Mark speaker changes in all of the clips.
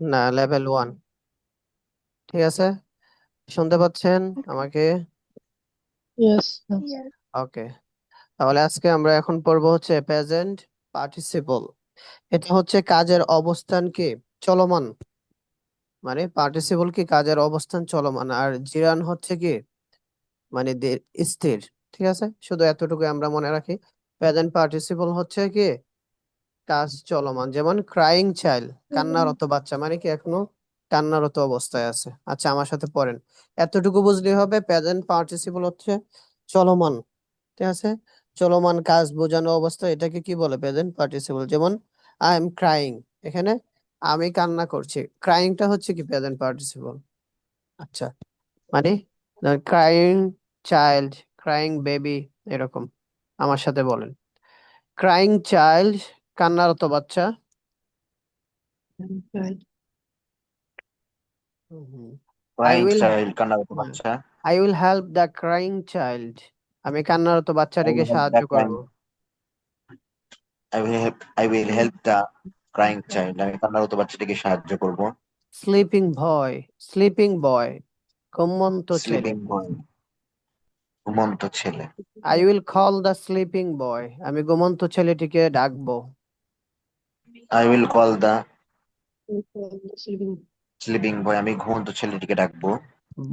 Speaker 1: না, লেভেল 1। ঠিক আছে, শুনতে পাচ্ছেন আমাকে?
Speaker 2: Yes.
Speaker 1: ওকে, তাহলে আজকে আমরা এখন পড়বো হচ্ছে প্রেজেন্ট পার্টিসিপল। এটা হচ্ছে কাজের অবস্থান কি চলমান, মানে পার্টিসিপল কি কাজের অবস্থান চলমান, আর জিরান হচ্ছে কি মানে স্থির। ঠিক আছে, শুধু এতটুকু আমরা মনে রাখি। প্রেজেন্ট পার্টিসিপল হচ্ছে কি কাজ চলমান, যেমন ক্রাইং চাইল্ড, কান্নারত বাচ্চা মানে কি এখনো কান্নারত অবস্থায় আছে। আচ্ছা, আমার সাথে পড়েন। এতটুকু বুঝলেই হবে প্রেজেন্ট পার্টিসিপল হচ্ছে চলমান। ঠিক আছে, চলমান কাজ বোঝানো অবস্থা, এটাকে কি বলে প্রেজেন্ট পার্টিসিপল। যেমন আই এম ক্রাইং, এখানে আমি কান্না করছি, ক্রাইংটা হচ্ছে কি প্রেজেন্ট পার্টিসিপল। আচ্ছা, মানে ক্রাইং চাইল্ড, ক্রাইং বেবি, এরকম। আমার সাথে বলেন, ক্রাইং চাইল্ড, কান্নারত বাচ্চা। আই
Speaker 3: ক্রাইং
Speaker 1: উইল,
Speaker 3: চাইল্ড, কান্নারত বাচ্চা।
Speaker 1: I will help the crying child, আমি কান্নারত
Speaker 3: আই
Speaker 1: বাচ্চাটিকে
Speaker 3: উইল হেল্প
Speaker 1: সাহায্য
Speaker 3: দ্য ক্রাইং
Speaker 1: করব।
Speaker 3: I will help the crying child, আমি কান্নারত বাচ্চাটিকে সাহায্য করব।
Speaker 1: স্লিপিং ভয়, স্লিপিং বয়, ঘুমন্ত ছেলে।
Speaker 3: স্লিপিং বয়, ঘুমন্ত ছেলে।
Speaker 1: I will call the sleeping boy, আমি ঘুমন্ত ছেলেটিকে ডাকবো।
Speaker 3: I will call the
Speaker 2: Sleeping.
Speaker 3: Sleeping boy, আমি ঘুমন্ত ছেলেটিকে ডাকবো।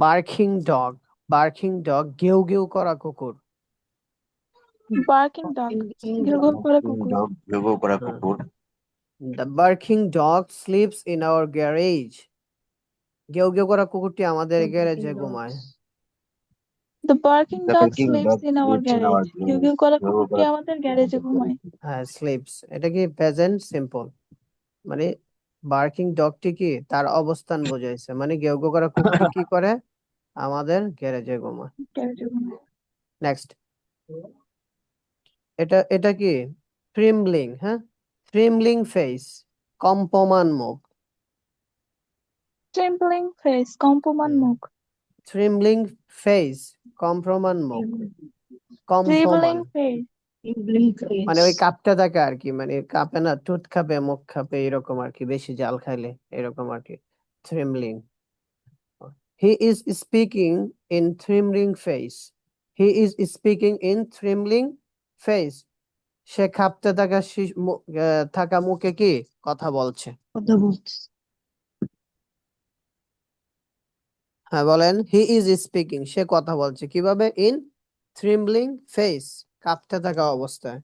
Speaker 1: বার্কিং ডগ, বার্কিং ডগ, ঘেউ ঘেউ করা কুকুর।
Speaker 4: বার্কিং ডগ, ঘেউ ঘেউ করে কুকুর।
Speaker 3: ডগ, ঘেউ ঘেউ করা কুকুর।
Speaker 1: The barking dog sleeps in our garage, ঘেউ ঘেউ করা কুকুরটি আমাদের গ্যারেজে ঘুমায়।
Speaker 4: The barking
Speaker 3: the
Speaker 4: dog
Speaker 3: baking
Speaker 4: sleeps
Speaker 3: dog
Speaker 4: in our
Speaker 3: lives in
Speaker 4: garage,
Speaker 3: our
Speaker 4: ঘেউ
Speaker 3: গ্যারেজ,
Speaker 4: ঘেউ করে
Speaker 3: ঘেউ ঘেউ
Speaker 4: কুকুরটি
Speaker 3: করা
Speaker 4: আমাদের
Speaker 3: কুকুরটি
Speaker 4: গ্যারেজে
Speaker 3: আমাদের
Speaker 4: ঘুমায়।
Speaker 3: গ্যারেজে।
Speaker 1: হ্যাঁ, স্লিপস, এটা কি প্রেজেন্ট সিম্পল, মানে বার্কিং ডগটি কি তার অবস্থান বোঝাইছে, মানে ঘেউ ঘেউ করা কুকুরটি কি করে আমাদের গ্যারেজে ঘুমায়।
Speaker 4: গ্যারেজে ঘুমায়।
Speaker 1: নেক্সট, এটা এটা কি ট্রিমলিং, হ্যাঁ, ট্রিমলিং ফেস, কম্পমান মুখ।
Speaker 4: ট্রেম্বলিং ফেস, কম্পমান মুখ।
Speaker 1: ট্রিমলিং ফেস, কম্প্রমান মুখ,
Speaker 4: ট্রিবলিং
Speaker 1: কম্পমান
Speaker 4: ফেস,
Speaker 1: মানে ওই কাঁপতে থাকে আর কি, মানে কাঁপে না, ঠোঁট কাঁপে, মুখ কাঁপে, এরকম আর কি, বেশি জাল খাইলে এরকম আর কি। Trembling, he is speaking in trembling face, he is speaking in trembling face, সে কাঁপতে থাকা থাকা মুখে কি কথা বলছে।
Speaker 2: কথা বলছে।
Speaker 1: হ্যাঁ বলেন, হি ইজ স্পিকিং, সে কথা বলছে কিভাবে, ইন থ্রিমলিং ফেস, কাঁপতে থাকা অবস্থায়।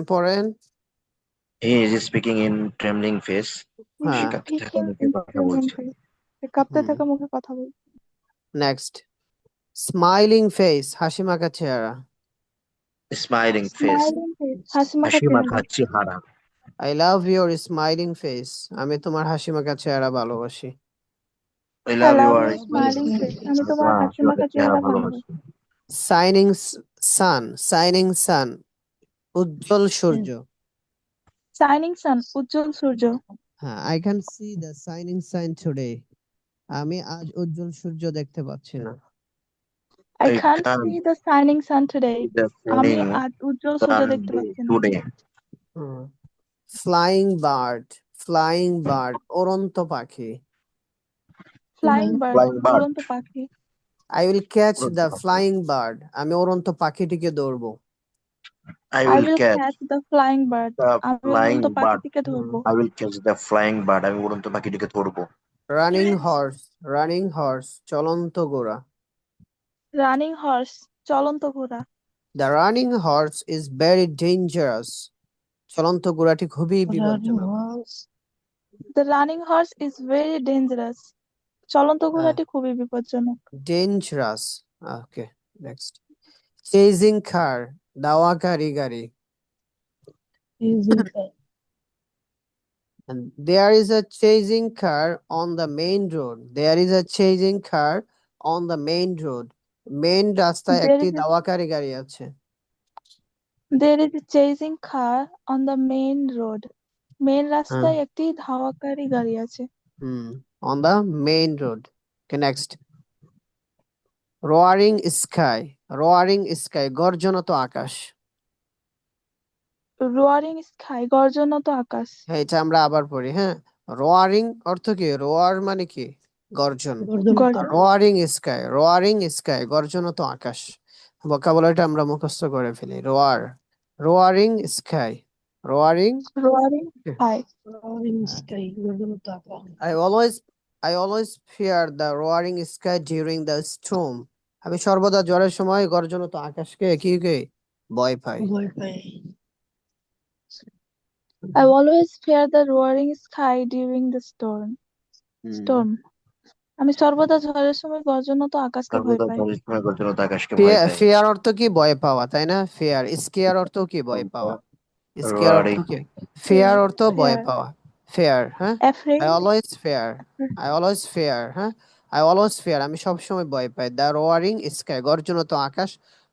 Speaker 1: পড়েন।
Speaker 3: He is speaking in trembling face, সে
Speaker 1: হ্যাঁ,
Speaker 3: কাঁপতে থাকা
Speaker 4: স্পিকিং
Speaker 3: মুখে
Speaker 4: ইন
Speaker 3: কথা
Speaker 4: ট্রেমলিং
Speaker 3: বলছে।
Speaker 4: ফেস, কাঁপতে থাকা মুখে কথা বল।
Speaker 1: নেক্সট, স্মাইলিং ফেস, হাসি মাখা চেহারা।
Speaker 3: স্মাইলিং ফেস,
Speaker 4: স্মাইলিং ফেস, হাসি মাখা
Speaker 3: হাসি
Speaker 4: চেহারা।
Speaker 3: মাখা চেহারা।
Speaker 1: I love your smiling face, আমি তোমার হাসি মাখা চেহারা ভালোবাসি।
Speaker 3: I
Speaker 4: I
Speaker 3: love
Speaker 4: love
Speaker 3: your
Speaker 4: your smiling face, আমি তোমার হাসি
Speaker 3: চেহারা,
Speaker 4: মাখা
Speaker 3: চেহারা
Speaker 4: চেহারা
Speaker 3: ভালোবাসি।
Speaker 4: ভালোবাসি।
Speaker 1: সাইনিং সান, সাইনিং সান, উজ্জ্বল সূর্য।
Speaker 4: শাইনিং সান, উজ্জ্বল সূর্য।
Speaker 1: হ্যাঁ, I can see the shining sun today, আমি আজ উজ্জ্বল সূর্য দেখতে পাচ্ছি না।
Speaker 4: I
Speaker 3: I
Speaker 4: can't
Speaker 3: can
Speaker 4: see the shining sun today,
Speaker 3: see the
Speaker 4: আমি
Speaker 3: সানিং
Speaker 4: আজ উজ্জ্বল সূর্য
Speaker 3: সান
Speaker 4: দেখতে পাচ্ছি না।
Speaker 3: Today.
Speaker 1: Flying bird, flying bird, উড়ন্ত পাখি।
Speaker 4: ফ্লাইং বার্ড,
Speaker 3: ফ্লাইং বার্ড,
Speaker 4: উড়ন্ত পাখি।
Speaker 1: আই উইল ক্যাচ
Speaker 3: উড়ন্ত
Speaker 1: দ্য
Speaker 3: পাখি।
Speaker 1: ফ্লাইং বার্ড, আমি উড়ন্ত পাখিটিকে ধরবো।
Speaker 3: I
Speaker 4: I
Speaker 3: will
Speaker 4: will
Speaker 3: catch
Speaker 4: catch the flying bird,
Speaker 3: the
Speaker 4: আমি
Speaker 3: ফ্লাইং
Speaker 4: উড়ন্ত
Speaker 3: বার্ড,
Speaker 4: পাখিটিকে ধরবো।
Speaker 3: I will catch the flying bird, আমি উড়ন্ত পাখিটিকে ধরবো।
Speaker 1: রানিং হর্স, রানিং হর্স, চলন্ত ঘোড়া।
Speaker 4: রানিং হর্স, চলন্ত ঘোড়া।
Speaker 1: The running horse is very dangerous, চলন্ত ঘোড়াটি খুবই
Speaker 2: Running
Speaker 1: বিপজ্জনক।
Speaker 2: horse.
Speaker 4: The running horse is very dangerous, চলন্ত
Speaker 1: হ্যাঁ,
Speaker 4: ঘোড়াটি খুবই বিপজ্জনক।
Speaker 1: ডেঞ্জারাস। ওকে, নেক্সট, চেজিং কার, দাওয়াকারী গাড়ি।
Speaker 2: Is in bed.
Speaker 1: And there is a chasing car on the main road. There is a chasing car on the main road. Main রাস্তায় একটি দাওয়াকারী গাড়ি আছে।
Speaker 4: There is a chasing car on the main road. Main রাস্তায় একটি ধাওয়াকারী গাড়ি আছে।
Speaker 1: On the main road. Okay, next. Roaring sky. Roaring sky. গর্জনত আকাশ।
Speaker 4: Roaring sky, গর্জনত আকাশ।
Speaker 1: হ্যাঁ, এটা আমরা আবার পড়ি। হ্যাঁ, রোয়ারিং অর্থ কি? রোয়ার মানে কি? গর্জন।
Speaker 2: গর্জনত
Speaker 1: রোয়ারিং স্কাই, গর্জনত আকাশ। ভোকাবুলারিটা আমরা মুখস্থ করে ফেলি। Roaring sky, roaring.
Speaker 4: Roaring sky.
Speaker 2: roaring sky গর্জনত আকাশ
Speaker 1: I always I always fear the roaring sky during the storm. আমি সর্বদা ঝড়ের সময় গর্জনত আকাশকে কি ভয় পাই।
Speaker 2: ভয় পাই
Speaker 4: I always fear the roaring sky during the
Speaker 1: hmm.
Speaker 4: storm. আমি সর্বদা ঝড়ের সময় গর্জনত আকাশকে ভয়
Speaker 3: সর্বদা
Speaker 4: পাই।
Speaker 3: ঝড়ের সময় গর্জনত আকাশকে ভয় পাই।
Speaker 1: ফিয়ার অর্থ কি? ভয় পাওয়া, তাই না? ফিয়ার। স্কেয়ার অর্থ কি? ভয় পাওয়া। স্কেয়ার অর্থ
Speaker 3: রোয়ারিং
Speaker 1: কি? ফিয়ার অর্থ ভয়
Speaker 4: Fear.
Speaker 1: পাওয়া। ফিয়ার, হ্যাঁ।
Speaker 4: Afraid.
Speaker 1: আই অলওয়েজ ফিয়ার, হ্যাঁ। আই অলওয়েজ ফিয়ার, আমি সবসময় ভয় পাই। দ্য রোয়ারিং স্কাই, গর্জনত আকাশ।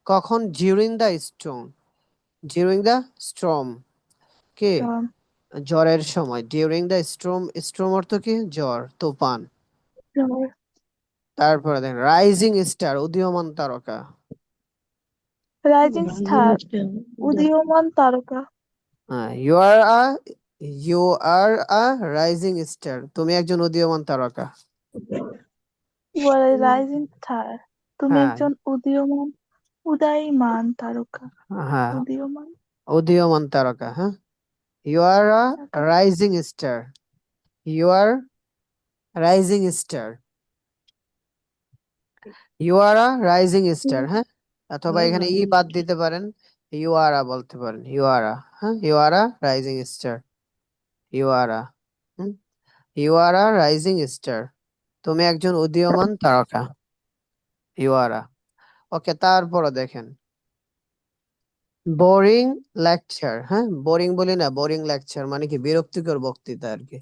Speaker 1: কখন? During the storm. During the storm কি?
Speaker 4: Storm.
Speaker 1: ঝড়ের সময়। ডিউরিং দ্য স্টর্ম, স্টর্ম অর্থ কি? ঝড়, তুফান।
Speaker 4: Roar.
Speaker 1: তারপরে দেখেন রাইজিং স্টার, উদীয়মান তারকা।
Speaker 4: Rising star. উদীয়মান তারকা।
Speaker 1: হ্যাঁ, you are a rising star, তুমি একজন উদীয়মান তারকা।
Speaker 4: You are a rising star. তুমি
Speaker 1: হ্যাঁ,
Speaker 4: একজন উদীয়মান তারকা।
Speaker 1: হ্যাঁ,
Speaker 4: উদীয়মান
Speaker 1: উদীয়মান তারকা। হ্যাঁ, ইউ আর আ
Speaker 4: তারকা।
Speaker 1: Rising star, you are rising star, you are a rising star. হ্যাঁ, অথবা এখানে ই বাদ দিতে পারেন, ইউ আর আ বলতে পারেন। ইউ আর আ, হ্যাঁ, you are a rising star, you are a, you are a rising star, তুমি একজন উদীয়মান তারকা। ইউ আর আ। ওকে, তারপরে দেখেন বোরিং লেকচার। হ্যাঁ, বোরিং বলি না, বোরিং লেকচার মানে কি? বিরক্তিকর বক্তৃতা আর কি।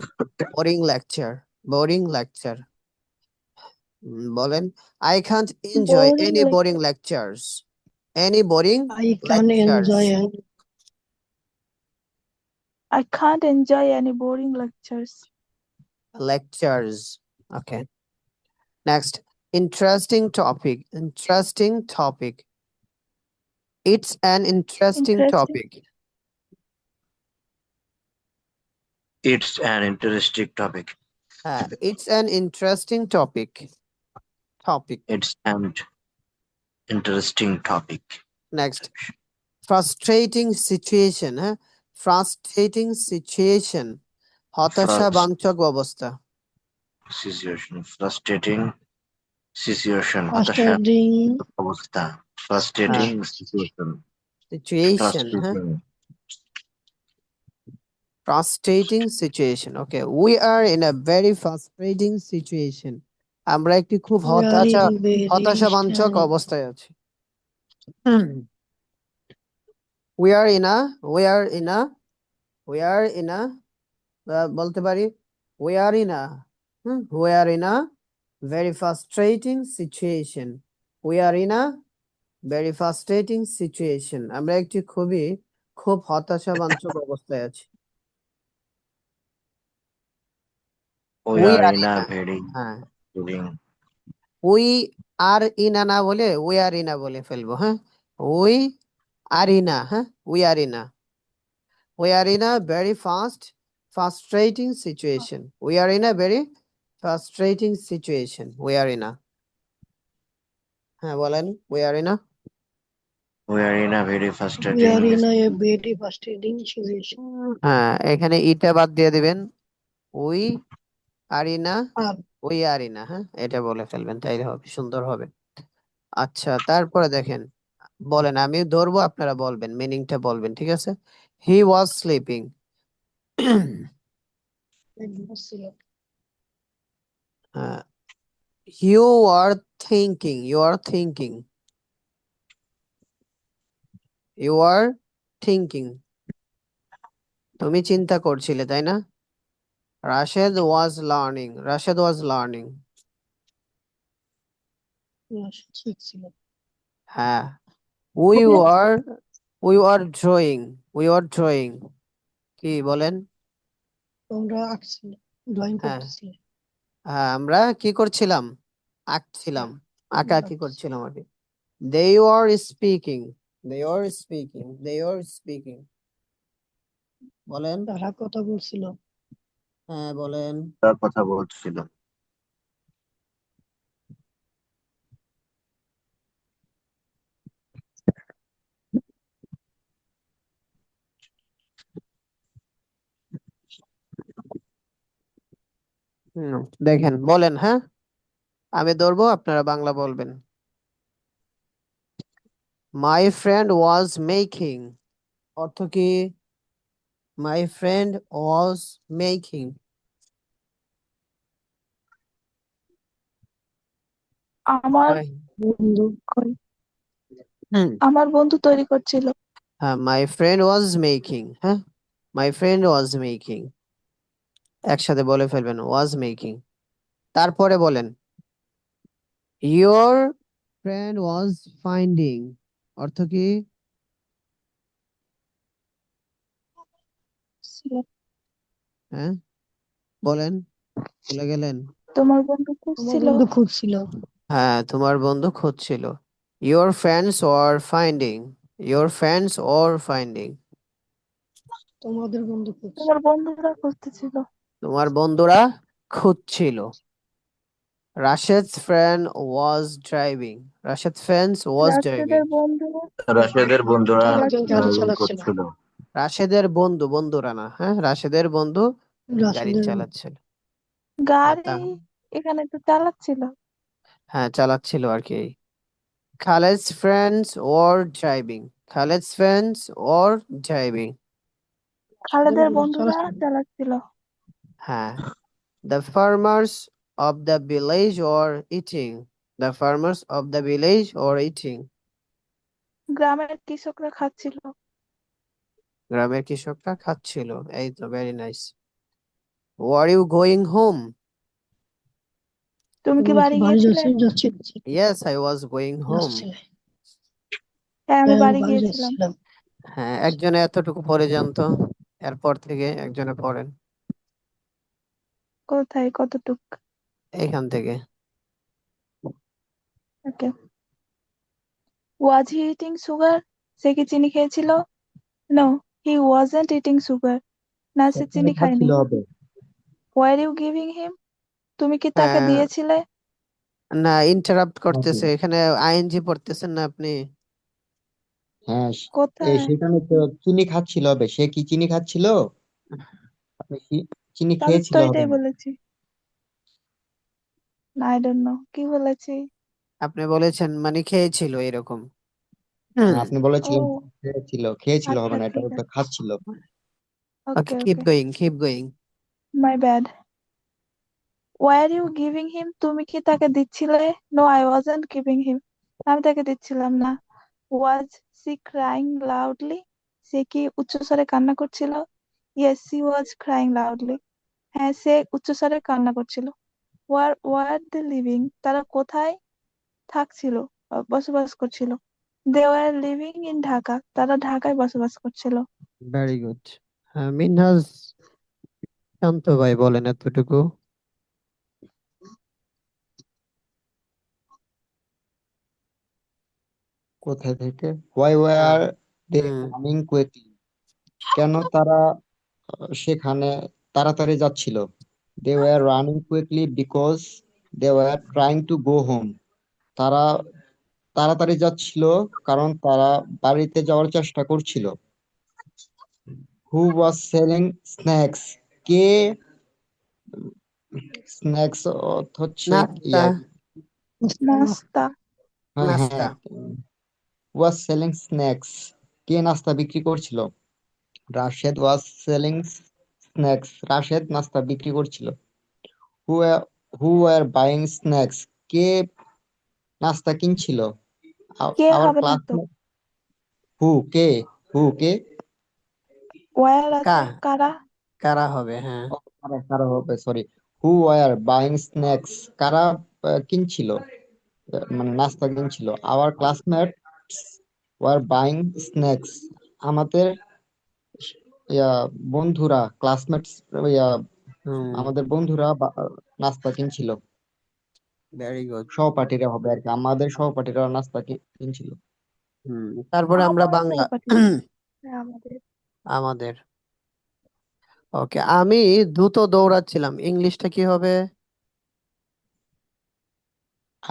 Speaker 1: Boring lecture, boring lecture. বলেন, I can't enjoy
Speaker 4: Boring
Speaker 1: any boring
Speaker 4: lecture.
Speaker 1: Lectures. Any boring
Speaker 2: I can
Speaker 1: lectures.
Speaker 2: enjoy
Speaker 4: I can't enjoy any boring lectures.
Speaker 1: Lectures. Okay. Next, interesting topic. Interesting topic. It's an interesting
Speaker 4: Interesting.
Speaker 1: topic.
Speaker 3: It's an interesting topic.
Speaker 1: It's an interesting topic.
Speaker 3: It's an interesting topic.
Speaker 1: Next, frustrating situation. হ্যাঁ, frustrating situation. হতাশাবাঞ্চক অবস্থা।
Speaker 3: Frustrating situation, হতাশা
Speaker 2: frustrating
Speaker 3: অবস্থা। Frustrating situation,
Speaker 1: Situation. হ্যাঁ, frustrating situation. Okay, we are in a very frustrating situation. আমরা একটি খুব
Speaker 2: we are in very
Speaker 1: হতাশাবাঞ্চক
Speaker 2: stand
Speaker 1: অবস্থায় আছি। we are in a we are in a we are in a বলতে পারি we are in a we are in a very frustrating situation. We are in a very frustrating situation. আমরা একটি খুব হতাশাবাঞ্চক অবস্থায় আছি।
Speaker 3: We
Speaker 1: We
Speaker 3: are
Speaker 1: are
Speaker 3: in
Speaker 1: in
Speaker 3: a
Speaker 1: a,
Speaker 3: very
Speaker 1: হ্যাঁ,
Speaker 3: during.
Speaker 1: we are in a না বলে we are in a বলে ফেলবো। হ্যাঁ, we are in a, হ্যাঁ, we are in a, we are in a very frustrating situation. We are in a very frustrating situation. We are in a, হ্যাঁ বলেন, we are in a,
Speaker 3: we are in a very
Speaker 2: we
Speaker 3: frustrating.
Speaker 2: are in a very frustrating situation
Speaker 1: হ্যাঁ, এখানে ইটা বাদ দিয়ে দিবেন। we are in a,
Speaker 2: are
Speaker 1: we are in a, হ্যাঁ, এটা বলে ফেলবেন, তাইলে হবে, সুন্দর হবে। আচ্ছা, তারপরে দেখেন, বলেন, আমি ধরবো, আপনারা বলবেন, মিনিংটা বলবেন, ঠিক আছে? He was sleeping. You are thinking, you are thinking, you are thinking, তুমি চিন্তা করছিলে, তাই না? Rashed was learning, Rashed was learning.
Speaker 2: ঠিক ছিল
Speaker 1: হ্যাঁ, we are we are drawing, we are drawing, কি বলেন?
Speaker 2: তোমরা আঁকছিলে ড্রয়িং
Speaker 1: হ্যাঁ,
Speaker 2: করতেছিলে
Speaker 1: হ্যাঁ, আমরা কি করছিলাম? আঁকছিলাম, আঁকাআঁকি করছিলাম আর কি। They were speaking. They were speaking. They were speaking. বলেন।
Speaker 2: তারা কথা বলছিল।
Speaker 1: হ্যাঁ বলেন।
Speaker 3: তার কথা বলছিল।
Speaker 1: দেখেন বলেন, হ্যাঁ আমি ধরবো, আপনারা বাংলা বলবেন। মাই ফ্রেন্ড ওয়াজ মেকিং, অর্থ কি? My friend was making.
Speaker 4: আমার
Speaker 2: বন্ধু
Speaker 1: হুম।
Speaker 4: আমার বন্ধু তৈরি করছিল।
Speaker 1: হ্যাঁ, মাই ফ্রেন্ড ওয়াজ মেকিং। হ্যাঁ, মাই ফ্রেন্ড ওয়াজ মেকিং, একসাথে বলে ফেলবেন, ওয়াজ মেকিং। তারপরে বলেন, ইয়োর ফ্রেন্ড ওয়াজ ফাইন্ডিং, অর্থ কি?
Speaker 4: ছিল।
Speaker 1: হ্যাঁ বলেন, ভুলে গেলেন?
Speaker 4: তোমার বন্ধু
Speaker 2: আমার
Speaker 4: খুঁজছিল।
Speaker 2: বন্ধু খুঁজছিল।
Speaker 1: হ্যাঁ, তোমার বন্ধু খুঁজছিল। Your friends were finding, your friends were finding.
Speaker 2: তোমাদের বন্ধু খুঁজছিল।
Speaker 4: তোমার বন্ধুরা খুঁজতেছিল।
Speaker 1: তোমার বন্ধুরা খুঁজছিল। রাশেদ's friend was driving, Rashed friends was
Speaker 4: রাশেদের
Speaker 1: driving।
Speaker 4: বন্ধু
Speaker 3: রাশেদের বন্ধুরা
Speaker 2: একজন
Speaker 4: চালাচ্ছিল।
Speaker 2: গাড়ি
Speaker 3: ড্রাইভিং
Speaker 2: চালাচ্ছিল।
Speaker 3: করছিল।
Speaker 1: রাশেদের বন্ধু, বন্ধুরা না, হ্যাঁ রাশেদের বন্ধু গাড়ি
Speaker 2: রাশেদের
Speaker 1: চালাচ্ছিল। হ্যাঁ
Speaker 4: গাড়ি
Speaker 1: তা
Speaker 4: এখানে তো চালাচ্ছিল।
Speaker 1: হ্যাঁ চালাচ্ছিল আর কি। Khaled's friends were driving, Khaled's friends were driving।
Speaker 2: রাশেদের
Speaker 4: খালেদের
Speaker 2: বন্ধু
Speaker 4: বন্ধুরা
Speaker 2: চালাচ্ছিল।
Speaker 4: চালাচ্ছিল।
Speaker 1: হ্যাঁ, the farmers of the village were eating, the farmers of the village were eating।
Speaker 4: গ্রামের কৃষকরা খাচ্ছিল।
Speaker 1: গ্রামের কৃষকরা খাচ্ছিল। এই তো, very nice. Were you going home?
Speaker 4: তুমি কি
Speaker 2: তোমরা কি
Speaker 4: বাড়ি
Speaker 2: বাড়ি
Speaker 4: গিয়েছিলে?
Speaker 2: যাচ্ছিলে?
Speaker 1: Yes, I was going home।
Speaker 2: যাচ্ছিলে।
Speaker 4: হ্যাঁ, আমি
Speaker 2: হ্যাঁ, আমি
Speaker 4: বাড়ি
Speaker 2: বাড়ি
Speaker 4: গিয়েছিলাম।
Speaker 2: যাচ্ছিলাম।
Speaker 1: হ্যাঁ, একজনে এতটুকু পড়ে জানতো, এরপর থেকে একজনে পড়েন
Speaker 4: কোথায়, কতটুক?
Speaker 1: এইখান থেকে।
Speaker 4: ওকে। ওয়াজ হি ইটিং সুগার? সে কি চিনি খেয়েছিল? No, he wasn't eating sugar. না, সে
Speaker 5: সেখানে
Speaker 4: চিনি খায়নি।
Speaker 5: খাচ্ছিল হবে।
Speaker 4: Were you giving him? তুমি কি তাকে
Speaker 1: হ্যাঁ,
Speaker 4: দিয়েছিলে?
Speaker 1: না ইন্টারাপ্ট
Speaker 5: হবে।
Speaker 1: করতেছে এখানে, আইএনজি পড়তেছেন না আপনি?
Speaker 5: হ্যাঁ,
Speaker 4: কোথায়?
Speaker 5: সেখানে তো চিনি খাচ্ছিল হবে। সে কি চিনি খাচ্ছিল? আপনি চিনি
Speaker 4: আমি তো
Speaker 5: খেয়েছিল হবে
Speaker 4: এটাই
Speaker 5: না।
Speaker 4: বলেছি। না, আই ডোন্ট নো কি বলেছি।
Speaker 1: আপনি বলেছেন মানে খেয়েছিল এরকম। হুম।
Speaker 5: আপনি
Speaker 4: ও
Speaker 5: বলেছিলেন খেয়েছিল, খেয়েছিল হবে
Speaker 4: আচ্ছা,
Speaker 5: না, এটা
Speaker 4: ঠিক
Speaker 5: তো
Speaker 4: আছে।
Speaker 5: খাচ্ছিল।
Speaker 1: Okay,
Speaker 4: okay
Speaker 1: keep
Speaker 4: okay,
Speaker 1: going, keep going.
Speaker 4: My bad. Were you giving him? তুমি কি তাকে দিচ্ছিলে? No, I wasn't giving him. আমি তাকে দিচ্ছিলাম না। Was she crying loudly? সে কি উচ্চস্বরে কান্না করছিল? Yes, she was crying loudly. হ্যাঁ, সে উচ্চস্বরে কান্না করছিল। Were were they living? তারা কোথায় থাকছিল, বসবাস করছিল? They were living in Dhaka. তারা ঢাকায় বসবাস করছিল।
Speaker 1: Very good. হ্যাঁ, মিনহাজ, শান্ত ভাই বলেন এতটুকু।
Speaker 5: কোথায় থেকে? হোয়াই
Speaker 1: হ্যাঁ।
Speaker 5: Were they
Speaker 1: hmm.
Speaker 5: Running quickly? কেন তারা সেখানে তাড়াতাড়ি যাচ্ছিল? They were running quickly because they were trying to go home. তারা তাড়াতাড়ি যাচ্ছিল কারণ তারা বাড়িতে যাওয়ার চেষ্টা করছিল। Who was selling snacks? কে স্ন্যাক্স হচ্ছে
Speaker 1: নাস্তা,
Speaker 5: ইয়া,
Speaker 4: নাস্তা।
Speaker 5: হ্যাঁ
Speaker 1: নাস্তা।
Speaker 5: হ্যাঁ, ওয়াজ সেলিং স্ন্যাক্স। কে নাস্তা বিক্রি করছিল? রাশেদ ওয়াজ সেলিং স্ন্যাক্স। রাশেদ নাস্তা বিক্রি করছিল। হু হু আর বাইং স্ন্যাক্স? কে নাস্তা কিনছিল?
Speaker 4: কে
Speaker 5: আওয়ার
Speaker 4: হবে না তো?
Speaker 5: ক্লাসমেট। হু কে? হু কে?
Speaker 4: ওয়ার
Speaker 1: কা,
Speaker 4: আছে, কারা?
Speaker 1: কারা হবে, হ্যাঁ।
Speaker 5: কারা কারা হবে, sorry. Who are buying snacks? কারা কিনছিল, মানে নাস্তা কিনছিল? Our classmate were buying snacks? আমাদের ইয়া বন্ধুরা, ক্লাসমেটস, ইয়া
Speaker 1: হুম।
Speaker 5: আমাদের বন্ধুরা নাস্তা কিনছিল।
Speaker 1: Very good.
Speaker 5: সহপাঠীরা হবে আর কি, আমাদের সহপাঠীরা নাস্তা কিনছিল।
Speaker 1: তারপরে আমরা
Speaker 4: আমার
Speaker 1: বাংলা।
Speaker 4: সহপাঠী। হ্যাঁ, আমাদের।
Speaker 1: আমাদের ওকে, আমি দ্রুত দৌড়াচ্ছিলাম, ইংলিশটা কি হবে?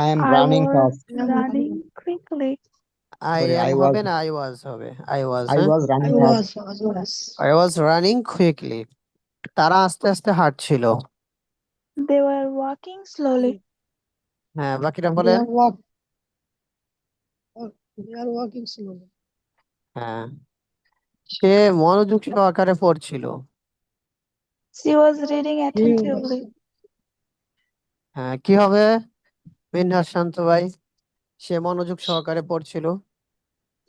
Speaker 5: I am
Speaker 4: I
Speaker 5: running
Speaker 4: was
Speaker 5: fast.
Speaker 4: running quickly.
Speaker 1: I
Speaker 5: Sorry,
Speaker 1: am হবে না, আই ওয়াজ হবে, আই ওয়াজ,
Speaker 5: I
Speaker 1: হ্যাঁ,
Speaker 5: was
Speaker 2: I
Speaker 5: running fast.
Speaker 2: was.
Speaker 1: I was running quickly. তারা আস্তে আস্তে হাঁটছিল।
Speaker 4: They were walking slowly.
Speaker 1: হ্যাঁ, বাকিটা
Speaker 2: They
Speaker 1: বলেন।
Speaker 2: are walk. They are walking slowly.
Speaker 1: হ্যাঁ, সে মনোযোগ সহকারে পড়ছিল।
Speaker 4: She was reading
Speaker 2: He
Speaker 4: attentively.
Speaker 2: was.
Speaker 1: হ্যাঁ, কি হবে মিনহাস শান্ত ভাই? সে মনোযোগ সহকারে পড়ছিল।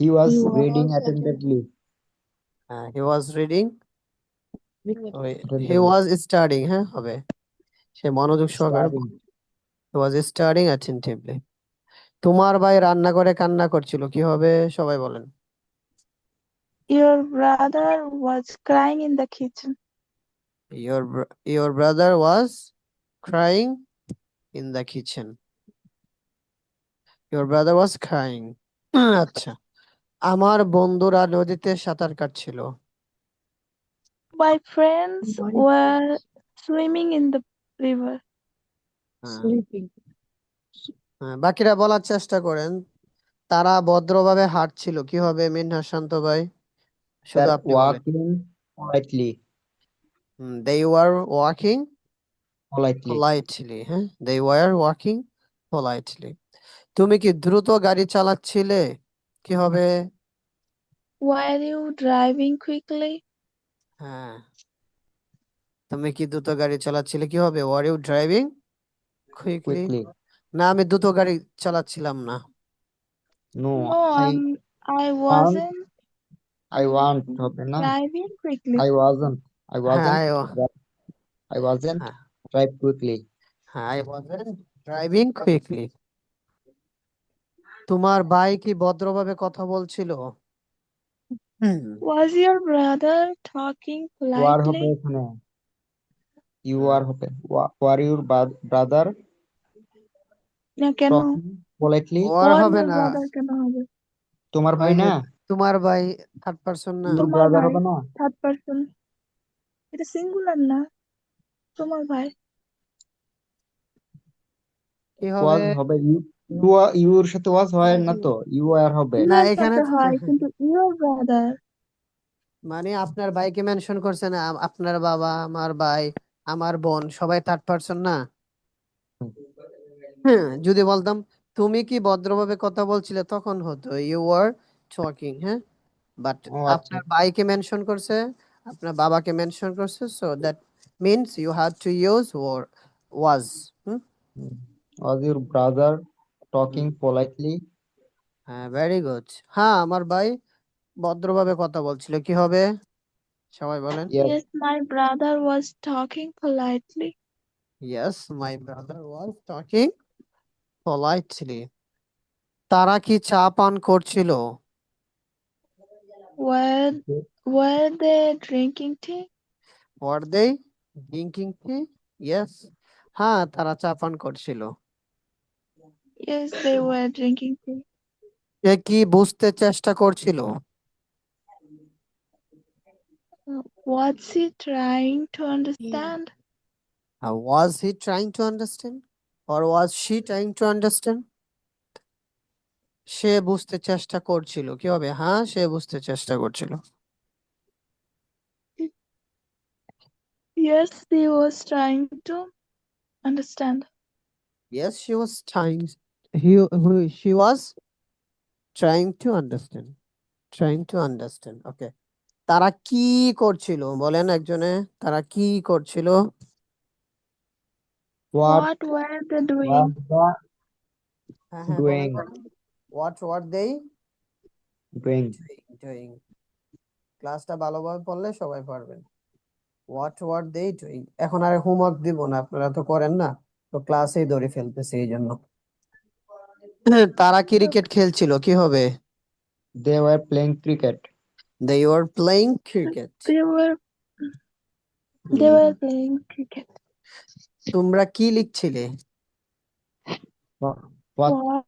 Speaker 5: He was
Speaker 2: He
Speaker 5: reading
Speaker 2: was
Speaker 5: attentively.
Speaker 1: হ্যাঁ, he was reading, he
Speaker 5: Attentively.
Speaker 1: Was studying, হ্যাঁ হবে। সে মনোযোগ সহকারে
Speaker 5: Studying.
Speaker 1: He was studying attentively. তোমার ভাই রান্নাঘরে কান্না করছিল, কি হবে সবাই বলেন।
Speaker 4: Your brother was crying in the kitchen.
Speaker 1: Your brother was crying in the kitchen. Your brother was crying. আচ্ছা, আমার বন্ধুরা নদীতে সাঁতার কাটছিল।
Speaker 4: My friends
Speaker 2: My
Speaker 4: were
Speaker 2: friends
Speaker 4: swimming in the river.
Speaker 1: হ্যাঁ,
Speaker 2: sleeping.
Speaker 1: বাকিরা বলার চেষ্টা করেন। তারা ভদ্রভাবে হাঁটছিল, কি হবে মিনহাস শান্ত ভাই? শুধু
Speaker 5: They're
Speaker 1: আপনি বলেন।
Speaker 5: walking politely.
Speaker 1: They were walking
Speaker 5: Politely.
Speaker 1: politely, হ্যাঁ, they were walking politely. তুমি কি দ্রুত গাড়ি চালাচ্ছিলে, কি হবে?
Speaker 4: Were you driving quickly?
Speaker 1: হ্যাঁ, তুমি কি দ্রুত গাড়ি চালাচ্ছিলে, কি হবে? Were you driving quickly?
Speaker 5: Quickly.
Speaker 1: না, আমি দ্রুত গাড়ি চালাচ্ছিলাম না।
Speaker 5: No,
Speaker 4: No,
Speaker 5: I
Speaker 4: I
Speaker 5: want.
Speaker 4: wasn't
Speaker 5: I want হবে না?
Speaker 4: driving quickly.
Speaker 5: I wasn't. I
Speaker 1: হ্যাঁ,
Speaker 5: wasn't. I wasn't.
Speaker 1: হ্যাঁ,
Speaker 5: Drive quickly.
Speaker 1: হ্যাঁ, I wasn't driving quickly. তোমার ভাই কি ভদ্রভাবে কথা বলছিল? হুম,
Speaker 4: Was your brother talking
Speaker 5: War হবে
Speaker 4: politely?
Speaker 5: এখানে। You are হবে। Were your brother
Speaker 4: না কেন?
Speaker 5: talking politely?
Speaker 1: ওর
Speaker 4: Was
Speaker 1: হবে
Speaker 4: your
Speaker 1: না,
Speaker 4: brother কেন হবে?
Speaker 5: তোমার
Speaker 1: ওই
Speaker 5: ভাই
Speaker 1: যে
Speaker 5: না?
Speaker 1: তোমার ভাই থার্ড পারসন না।
Speaker 5: Your
Speaker 4: তোমার
Speaker 5: brother
Speaker 4: ভাই
Speaker 5: হবে না?
Speaker 4: থার্ড পারসন, এটা সিঙ্গুলার না। তোমার ভাই
Speaker 1: কি হবে?
Speaker 5: Was হবে। You এর সাথে was হয় না তো। You are হবে।
Speaker 1: না,
Speaker 4: ইউর
Speaker 1: এখানে
Speaker 4: সাথে
Speaker 1: তো
Speaker 4: হয় কিন্তু ইউর ব্রাদার।
Speaker 1: মানে আপনার ভাইকে মেনশন করছে না, আপনার বাবা, আমার ভাই, আমার বোন, সবাই থার্ড পারসন না। হ্যাঁ, যদি বলতাম তুমি কি ভদ্রভাবে কথা বলছিলে, তখন হতো ইউ ওয়ার টকিং, হ্যাঁ, বাট
Speaker 5: ও আচ্ছা।
Speaker 1: আপনার ভাইকে মেনশন করছে, আপনার বাবাকে মেনশন করছে, so that means you have to use was.
Speaker 5: Was your brother talking politely?
Speaker 1: হ্যাঁ, ভেরি গুড। হ্যাঁ, আমার ভাই ভদ্রভাবে কথা বলছিল, কি হবে সবাই বলেন।
Speaker 5: Yes.
Speaker 4: Yes, my brother was talking politely.
Speaker 1: Yes, my brother was talking politely. তারা কি চা পান করছিল?
Speaker 4: Were they drinking tea?
Speaker 1: Were they drinking tea? Yes. হ্যাঁ, তারা চা পান করছিল।
Speaker 4: Yes, they were drinking tea.
Speaker 1: সে কি বুঝতে চেষ্টা করছিল?
Speaker 4: Was he trying to understand?
Speaker 1: Was he trying to understand? Or was she trying to understand? সে বুঝতে চেষ্টা করছিল, কি হবে? হ্যাঁ, সে বুঝতে চেষ্টা করছিল।
Speaker 4: Yes, he was trying to understand.
Speaker 1: Yes, she was trying. She was trying to understand. Trying to understand. Okay. তারা কি করছিল বলেন একজনে, তারা কি করছিল?
Speaker 5: What
Speaker 4: What were they
Speaker 5: was
Speaker 4: doing?
Speaker 5: the
Speaker 1: হ্যাঁ, হ্যাঁ, বলেন
Speaker 5: doing?
Speaker 1: বলেন। What were they
Speaker 5: Doing.
Speaker 1: doing? ক্লাসটা ভালোভাবে পড়লে সবাই পারবেন। What were they doing? এখন আর হোমওয়ার্ক দিব না, আপনারা তো করেন না, তো ক্লাসেই ধরে ফেলতেছে এই জন্য। তারা ক্রিকেট খেলছিল, কি হবে?
Speaker 5: They were playing cricket.
Speaker 1: They were playing cricket.
Speaker 4: They were playing cricket.
Speaker 1: তোমরা কি লিখছিলে?
Speaker 5: What
Speaker 4: What
Speaker 5: were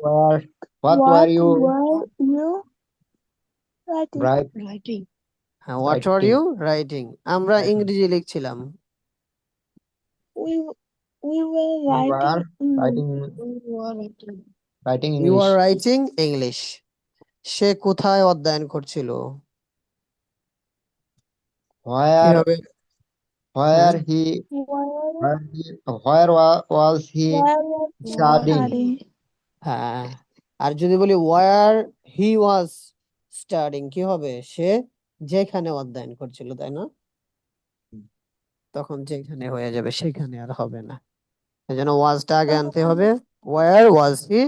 Speaker 5: what
Speaker 4: what
Speaker 5: were you
Speaker 4: were you writing?
Speaker 5: right?
Speaker 2: Writing.
Speaker 1: হ্যাঁ, what are
Speaker 5: writing
Speaker 1: you writing, আমরা
Speaker 5: রাইটিং
Speaker 1: ইংরেজি লিখছিলাম।
Speaker 4: We we were
Speaker 5: you
Speaker 4: writing
Speaker 5: R writing
Speaker 2: You are writing.
Speaker 5: Writing
Speaker 1: you
Speaker 5: English
Speaker 1: R writing English. সে কোথায় অধ্যয়ন করছিল? কি
Speaker 5: হোয়ার
Speaker 1: হবে?
Speaker 5: হোয়ার
Speaker 1: হ্যাঁ,
Speaker 5: হি
Speaker 4: where
Speaker 5: where was he
Speaker 4: where was
Speaker 5: studying
Speaker 4: studying.
Speaker 1: হ্যাঁ। আর যদি বলি ওয়ার হি ওয়াজ স্টাডিং, কি হবে? সে যেখানে অধ্যয়ন করছিল, তাই না? তখন যেখানে হয়ে যাবে, সেখানে আর হবে না। এই জন্য ওয়াজটা আগে আনতে হবে। ওয়ার ওয়াজ হি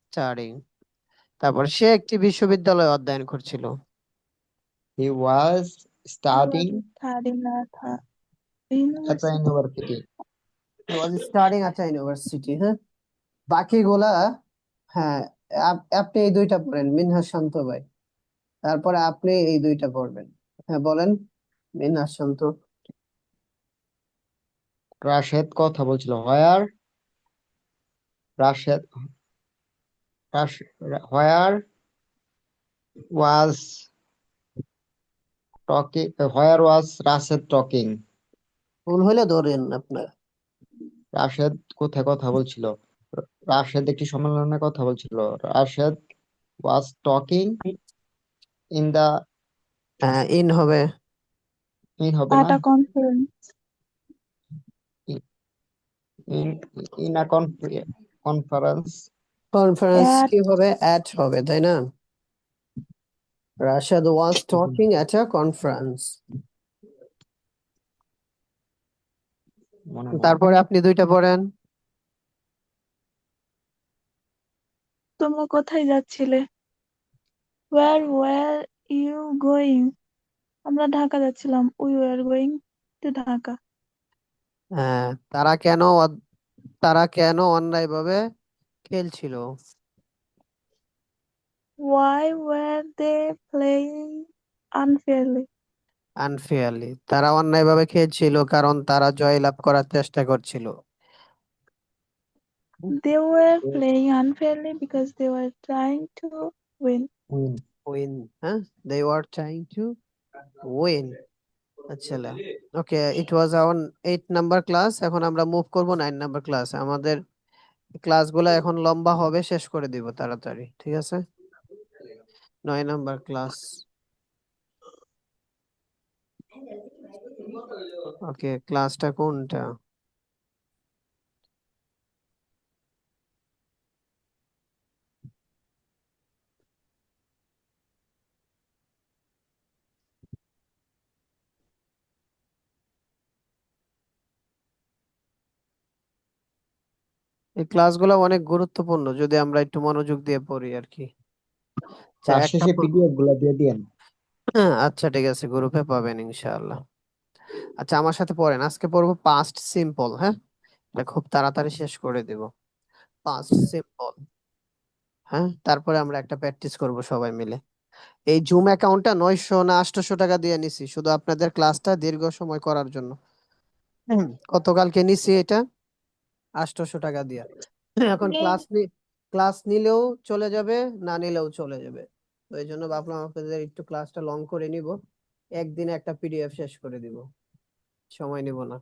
Speaker 1: স্টাডিং। তারপর সে একটি বিশ্ববিদ্যালয়ে অধ্যয়ন করছিল।
Speaker 5: হি ওয়াজ
Speaker 4: I
Speaker 5: studying
Speaker 4: was studying at a
Speaker 5: at the
Speaker 4: university.
Speaker 5: University
Speaker 1: he was studying at university. হ্যাঁ, বাকিগুলা, হ্যাঁ, আপনি এই দুইটা পড়েন, মিনহাজ শান্ত ভাই। তারপরে আপনি এই দুইটা পড়বেন। হ্যাঁ, বলেন মিনহাজ শান্ত।
Speaker 5: রাশেদ কথা বলছিল where Rashed where was talking where was Rashed talking
Speaker 1: ভুল হলে ধরেন আপনার।
Speaker 5: রাশেদ কোথায় কথা বলছিল রাশেদ একটি সম্মেলনে কথা বলছিল Rashed was talking in the
Speaker 1: হ্যাঁ, ইন হবে।
Speaker 5: ইন হবে
Speaker 4: At
Speaker 5: না
Speaker 4: a conference.
Speaker 5: In in a conference
Speaker 1: conference
Speaker 4: At
Speaker 1: কি হবে? অ্যাট হবে, তাই না? Rashed was talking at a conference.
Speaker 5: মনে নাই
Speaker 1: তারপরে আপনি দুইটা পড়েন।
Speaker 4: তোমরা কোথায় যাচ্ছিলে? Where were you going? আমরা ঢাকা যাচ্ছিলাম। We were going to Dhaka.
Speaker 1: হ্যাঁ, তারা কেন অন্যায়ভাবে খেলছিল?
Speaker 4: Why were they playing unfairly?
Speaker 1: Unfairly, তারা অন্যায়ভাবে খেলছিল কারণ তারা জয়লাভ করার চেষ্টা করছিল।
Speaker 4: They were playing unfairly because they were trying to win.
Speaker 5: Win
Speaker 1: win. হ্যাঁ, they were trying to win। আচ্ছা, ওকে, ইট ওয়াজ আওয়ার 8 নাম্বার ক্লাস। এখন আমরা মুভ করব 9 নাম্বার ক্লাস। আমাদের ক্লাসগুলো এখন লম্বা হবে, শেষ করে দিব তাড়াতাড়ি, ঠিক আছে? 9 নাম্বার ক্লাস। ওকে, ক্লাসটা কোনটা? এই ক্লাসগুলো অনেক গুরুত্বপূর্ণ যদি আমরা একটু মনোযোগ দিয়ে পড়ি আর কি। আচ্ছা,
Speaker 5: ক্লাস
Speaker 1: একটা
Speaker 5: শেষে পিডিএফ গুলা দিয়ে দিয়েন
Speaker 1: আচ্ছা, ঠিক আছে, গ্রুপে পাবেন ইনশাআল্লাহ। আচ্ছা, আমার সাথে পড়েন। আজকে পড়বো পাস্ট সিম্পল। হ্যাঁ, এটা খুব তাড়াতাড়ি শেষ করে দেব। Past simple. হ্যাঁ, তারপরে আমরা একটা প্র্যাকটিস করব সবাই মিলে। এই জুম অ্যাকাউন্টটা 900 না 800 টাকা দিয়ে নিছি শুধু আপনাদের ক্লাসটা দীর্ঘ সময় করার জন্য। গতকালকে নিছি এটা 800 টাকা দিয়া। এখন ক্লাস নিলেও চলে যাবে, না নিলেও চলে যাবে। তো এই জন্য ভাবলাম আপনাদের একটু ক্লাসটা লং করে নিব, একদিনে একটা পিডিএফ শেষ করে দিব, সময় নিব না।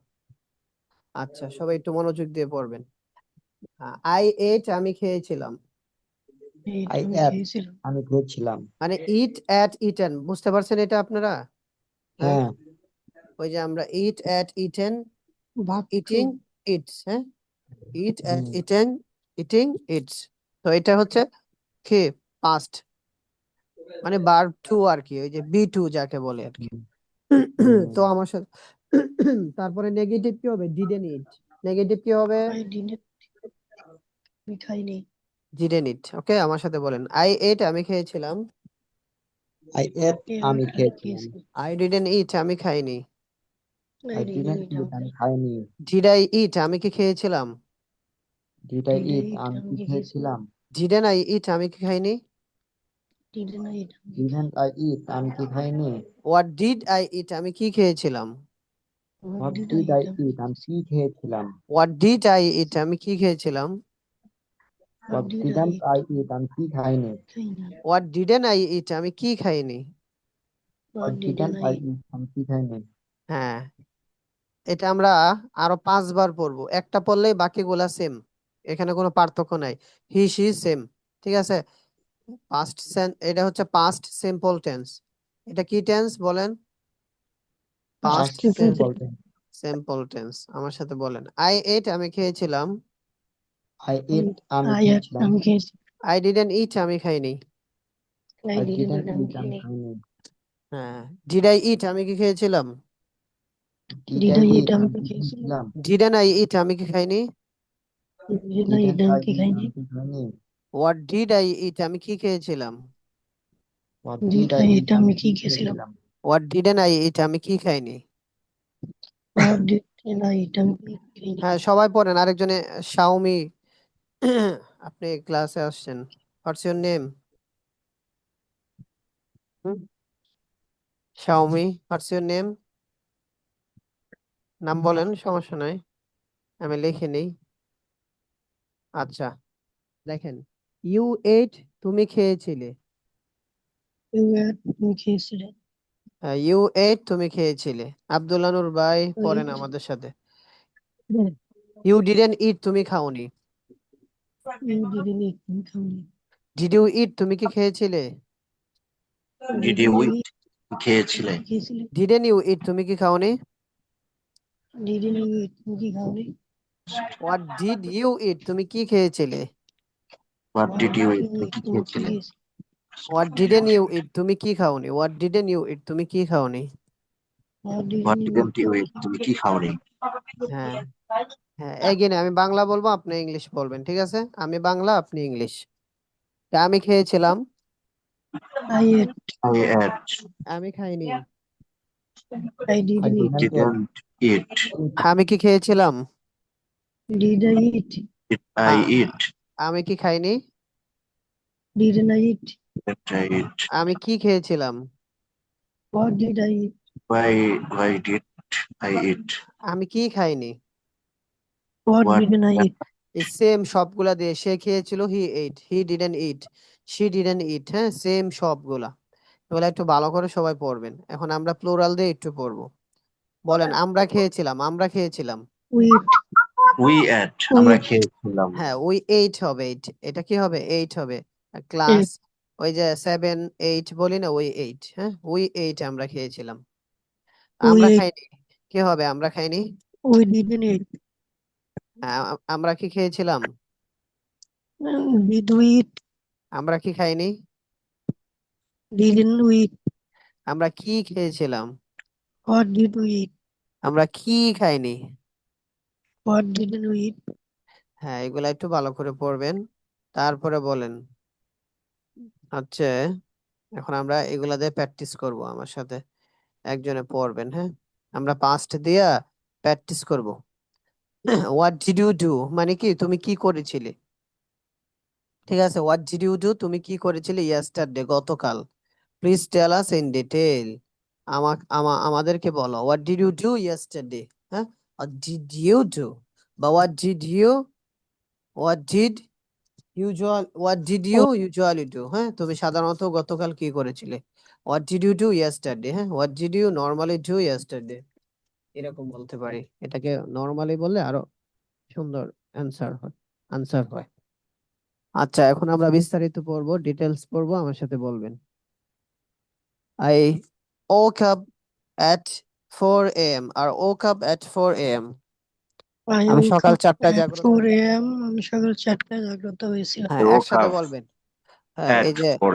Speaker 1: আচ্ছা, সবাই একটু মনোযোগ দিয়ে পড়বেন। আই এট, আমি খেয়েছিলাম।
Speaker 2: Eight
Speaker 5: আই
Speaker 2: আমি
Speaker 5: অ্যাট
Speaker 2: খেয়েছিলাম।
Speaker 5: আমি খেয়েছিলাম
Speaker 1: মানে ইট অ্যাট ইটেন, বুঝতে পারছেন এটা আপনারা? হ্যাঁ,
Speaker 5: হ্যাঁ
Speaker 1: ওই যে আমরা eat ate eaten,
Speaker 2: bathroom.
Speaker 1: Eating eats. হ্যাঁ, eat ate
Speaker 5: hmm
Speaker 1: eaten, eating eats. তো এটা হচ্ছে কি, পাস্ট, মানে ভার্ব টু আর কি, ওই যে বি টু যাকে বলে আর কি। তো
Speaker 5: হুম
Speaker 1: আমার সাথে তারপরে নেগেটিভ কি হবে? Didn't it. নেগেটিভ কি হবে?
Speaker 2: আই ডিডন্ট, আমি খাইনি।
Speaker 1: ডিডেন্ট ইট। ওকে, আমার সাথে বলেন, আই এট, আমি খেয়েছিলাম।
Speaker 5: আই অ্যাট আমি
Speaker 2: আমি
Speaker 5: খেয়েছিলাম
Speaker 2: খেয়েছি।
Speaker 1: আই ডিডেন্ট ইট, আমি খাইনি।
Speaker 2: I
Speaker 5: I
Speaker 2: didn't
Speaker 5: didn't
Speaker 2: it
Speaker 5: eat
Speaker 2: আমি
Speaker 5: আমি
Speaker 2: খাই।
Speaker 5: খাইনি
Speaker 1: ডিড আই ইট, আমি কি খেয়েছিলাম?
Speaker 5: Did I
Speaker 2: did I
Speaker 5: eat
Speaker 2: eat
Speaker 5: আমি
Speaker 2: আমি
Speaker 5: কি
Speaker 2: কি খেয়েছি।
Speaker 5: খেয়েছিলাম
Speaker 1: ডিডেন্ট আই ইট, আমি কি খাইনি।
Speaker 2: ডিডন্ট আই ইট আমি কি খাই।
Speaker 5: ডিডন্ট আই ইট আমি কি খাইনি
Speaker 1: হোয়াট ডিড আই ইট, আমি কি খেয়েছিলাম।
Speaker 2: What
Speaker 5: what
Speaker 2: did I
Speaker 5: did I
Speaker 2: eat আমি
Speaker 5: ইট আমি কি খেয়েছিলাম
Speaker 1: হোয়াট ডিড আই ইট, আমি কি খেয়েছিলাম।
Speaker 2: What
Speaker 5: what
Speaker 2: did I
Speaker 5: didn't
Speaker 2: it
Speaker 5: I eat আমি কি খাইনি
Speaker 2: খাইনি।
Speaker 1: হোয়াট ডিডেন্ট আই ইট, আমি কি খাইনি।
Speaker 2: What
Speaker 5: What didn't I eat? আমি কি খাইনি?
Speaker 1: হ্যাঁ, এটা আমরা আরো 5 বার পড়বো, একটা পড়লেই বাকিগুলা সেম, এখানে কোনো পার্থক্য নাই। হি শি সেম, ঠিক আছে। এটা হচ্ছে পাস্ট সিম্পল টেন্স। এটা কি টেন্স বলেন? Past
Speaker 5: Past
Speaker 2: Simple
Speaker 5: simple tense.
Speaker 1: Simple tense. আমার সাথে বলেন, আই এট আমি খেয়েছিলাম।
Speaker 5: I ate আমি
Speaker 2: I had
Speaker 5: খেয়েছিলাম।
Speaker 2: some kids.
Speaker 1: I didn't eat আমি খাইনি।
Speaker 2: I
Speaker 5: I
Speaker 2: didn't
Speaker 5: didn't
Speaker 2: eat
Speaker 5: eat আমি
Speaker 2: any.
Speaker 5: খাইনি।
Speaker 1: হ্যাঁ, ডিড আই ইট আমি কি খেয়েছিলাম?
Speaker 5: Did I eat আমি
Speaker 2: আমি
Speaker 5: কি
Speaker 2: খেয়েছিলাম?
Speaker 5: খেয়েছিলাম?
Speaker 1: ডিডন্ট আই ইট আমি কি খাইনি?
Speaker 2: Didn't I eat
Speaker 5: Didn't I
Speaker 2: কি
Speaker 5: eat
Speaker 2: খাইনি?
Speaker 5: আমি কি খাইনি?
Speaker 1: হোয়াট ডিড আই ইট আমি কি খেয়েছিলাম?
Speaker 5: What
Speaker 2: Did
Speaker 5: did I
Speaker 2: I
Speaker 5: eat
Speaker 2: eat
Speaker 5: আমি
Speaker 2: আমি
Speaker 5: কি
Speaker 2: কি খেয়েছিলাম?
Speaker 5: খেয়েছিলাম?
Speaker 1: হোয়াট ডিডন্ট আই ইট আমি কি খাইনি?
Speaker 2: What didn't I eat আমি কি খাইনি?
Speaker 1: হ্যাঁ, সবাই পড়েন। আরেকজনে শাওমি, আপনি ক্লাসে আসছেন। What's your name? Xiaomi, what's your name? নাম বলেন, সমস্যা নাই, আমি লিখে নিই। আচ্ছা, দেখেন, ইউ এট তুমি খেয়েছিলে।
Speaker 2: You had তুমি খেয়েছিলে।
Speaker 1: ইউ এট তুমি খেয়েছিলে। আব্দুল্লাহ নূর ভাই
Speaker 2: You
Speaker 1: পড়েন
Speaker 2: ate.
Speaker 1: আমাদের সাথে। ইউ ডিডন্ট ইট তুমি খাওনি।
Speaker 2: You didn't eat তুমি খাওনি।
Speaker 1: ডিড ইউ ইট তুমি কি খেয়েছিলে?
Speaker 3: Did
Speaker 2: Did
Speaker 3: you
Speaker 2: you
Speaker 3: eat
Speaker 2: eat
Speaker 3: খেয়েছিলে?
Speaker 2: তুমি খেয়েছিলে?
Speaker 1: ডিডন্ট ইউ ইট তুমি কি খাওনি?
Speaker 2: Didn't you eat তুমি কি খাওনি?
Speaker 1: হোয়াট ডিড ইউ ইট তুমি কি খেয়েছিলে?
Speaker 3: What
Speaker 2: What
Speaker 3: did you
Speaker 2: did
Speaker 3: eat
Speaker 2: you
Speaker 3: তুমি
Speaker 2: eat
Speaker 3: কি
Speaker 2: তুমি কি
Speaker 3: খেয়েছিলে?
Speaker 2: খেয়েছিলে?
Speaker 1: হোয়াট ডিডন্ট ইউ ইট তুমি কি খাওনি? হোয়াট ডিডন্ট ইউ ইট তুমি কি খাওনি?
Speaker 2: What
Speaker 3: what
Speaker 2: didn't you eat
Speaker 3: didn't you
Speaker 2: তুমি
Speaker 3: ইট
Speaker 2: কি
Speaker 3: তুমি কি খাওনি?
Speaker 1: হ্যাঁ, হ্যাঁ, এগিন আমি বাংলা বলবো, আপনি ইংলিশ বলবেন, ঠিক আছে? আমি বাংলা, আপনি ইংলিশ। তা আমি খেয়েছিলাম।
Speaker 2: I ate.
Speaker 3: আই এট
Speaker 1: আমি খাইনি।
Speaker 2: I
Speaker 5: I
Speaker 2: didn't eat.
Speaker 5: didn't eat.
Speaker 3: Didn't eat
Speaker 1: আমি কি খেয়েছিলাম?
Speaker 2: Did I eat?
Speaker 3: আই
Speaker 1: আ-
Speaker 3: ইট
Speaker 1: আমি কি খাইনি?
Speaker 2: Didn't I eat?
Speaker 3: Didn't I eat
Speaker 1: আমি কি খেয়েছিলাম?
Speaker 2: What did I eat?
Speaker 3: Why did I eat
Speaker 1: আমি কি খাইনি?
Speaker 2: What
Speaker 3: what
Speaker 2: didn't I eat?
Speaker 1: এই সেম সবগুলা দিয়ে, সে খেয়েছিল he ate, he didn't eat, she didn't eat, হ্যাঁ, সেম সবগুলা। এগুলা একটু ভালো করে সবাই পড়বেন। এখন আমরা প্লুরাল দিয়ে একটু পড়বো। বলেন, আমরা খেয়েছিলাম, আমরা খেয়েছিলাম।
Speaker 2: We ate.
Speaker 3: We at
Speaker 2: We
Speaker 3: আমরা
Speaker 2: ate.
Speaker 3: খেয়েছিলাম।
Speaker 1: হ্যাঁ, উই এইট হবে, এইট, এটা কি হবে? এইট হবে। Class,
Speaker 2: Ate.
Speaker 1: ওই যে 7 8 বলি না, উই এইট, হ্যাঁ, উই এইট আমরা খেয়েছিলাম।
Speaker 2: We
Speaker 1: আমরা
Speaker 2: ate.
Speaker 1: খাইনি, কি হবে? আমরা খাইনি।
Speaker 2: We didn't eat.
Speaker 1: আমরা কি খেয়েছিলাম?
Speaker 2: Did we eat?
Speaker 1: আমরা কি খাইনি?
Speaker 2: Didn't we eat?
Speaker 1: আমরা কি খেয়েছিলাম?
Speaker 2: What did we eat?
Speaker 1: আমরা কি খাইনি?
Speaker 2: What didn't we eat?
Speaker 1: হ্যাঁ, এগুলা একটু ভালো করে পড়বেন, তারপরে বলেন। হচ্ছে, এখন আমরা এগুলা দিয়ে প্র্যাকটিস করব। আমার সাথে একজনে পড়বেন, হ্যাঁ, আমরা পাস্ট দিয়া প্র্যাকটিস করব। হোয়াট ডিড ইউ ডু মানে কি, তুমি কি করেছিলে, ঠিক আছে? হোয়াট ডিড ইউ ডু তুমি কি করেছিলে ইয়েস্টারডে গতকাল। Please tell us in detail, আমাদেরকে বলো। What did you do yesterday, হ্যাঁ, হোয়াট ডিড ইউ ডু, বা what did you usually do, হ্যাঁ, তুমি সাধারণত গতকাল কি করেছিলে। What did you do yesterday, হ্যাঁ, what did you normally do yesterday, এরকম বলতে পারি। এটাকে নর্মালি বললে আরো সুন্দর আনসার হয়। আচ্ছা, এখন আমরা বিস্তারিত পড়বো, ডিটেলস পড়বো, আমার সাথে বলবেন। I woke up at 4 a.m. আর woke up at 4 a.m.
Speaker 2: I
Speaker 1: আমি
Speaker 2: woke
Speaker 1: সকাল
Speaker 2: up
Speaker 1: 4টায়
Speaker 2: at
Speaker 1: জাগ্রত
Speaker 2: 4
Speaker 1: হই।
Speaker 2: a.m. আমি সকাল 4টায় জাগ্রত হয়েছিলাম।
Speaker 1: হ্যাঁ,
Speaker 3: woke
Speaker 1: একসাথে
Speaker 3: up
Speaker 1: বলবেন। হ্যাঁ,
Speaker 3: at 4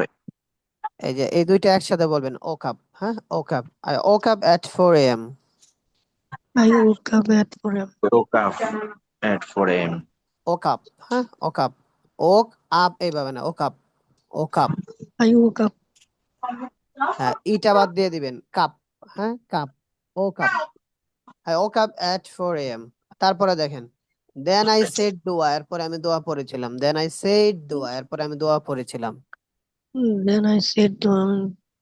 Speaker 1: এই দুইটা একসাথে বলবেন, woke up, হ্যাঁ, woke up, I woke up at 4 a.m.
Speaker 2: I woke up at 4 a.m.
Speaker 3: woke up at 4 a.m.
Speaker 1: woke up, হ্যাঁ, woke up, woke up এইভাবে না, woke up, woke up,
Speaker 2: I woke up.
Speaker 1: হ্যাঁ, ইটা বাদ দিয়ে দিবেন, cup, হ্যাঁ, cup, woke up, I woke up at 4 a.m. তারপরে দেখেন, then I said দোয়া, এরপরে আমি দোয়া পড়েছিলাম, then I said দোয়া, এরপরে আমি দোয়া পড়েছিলাম,
Speaker 2: Then I said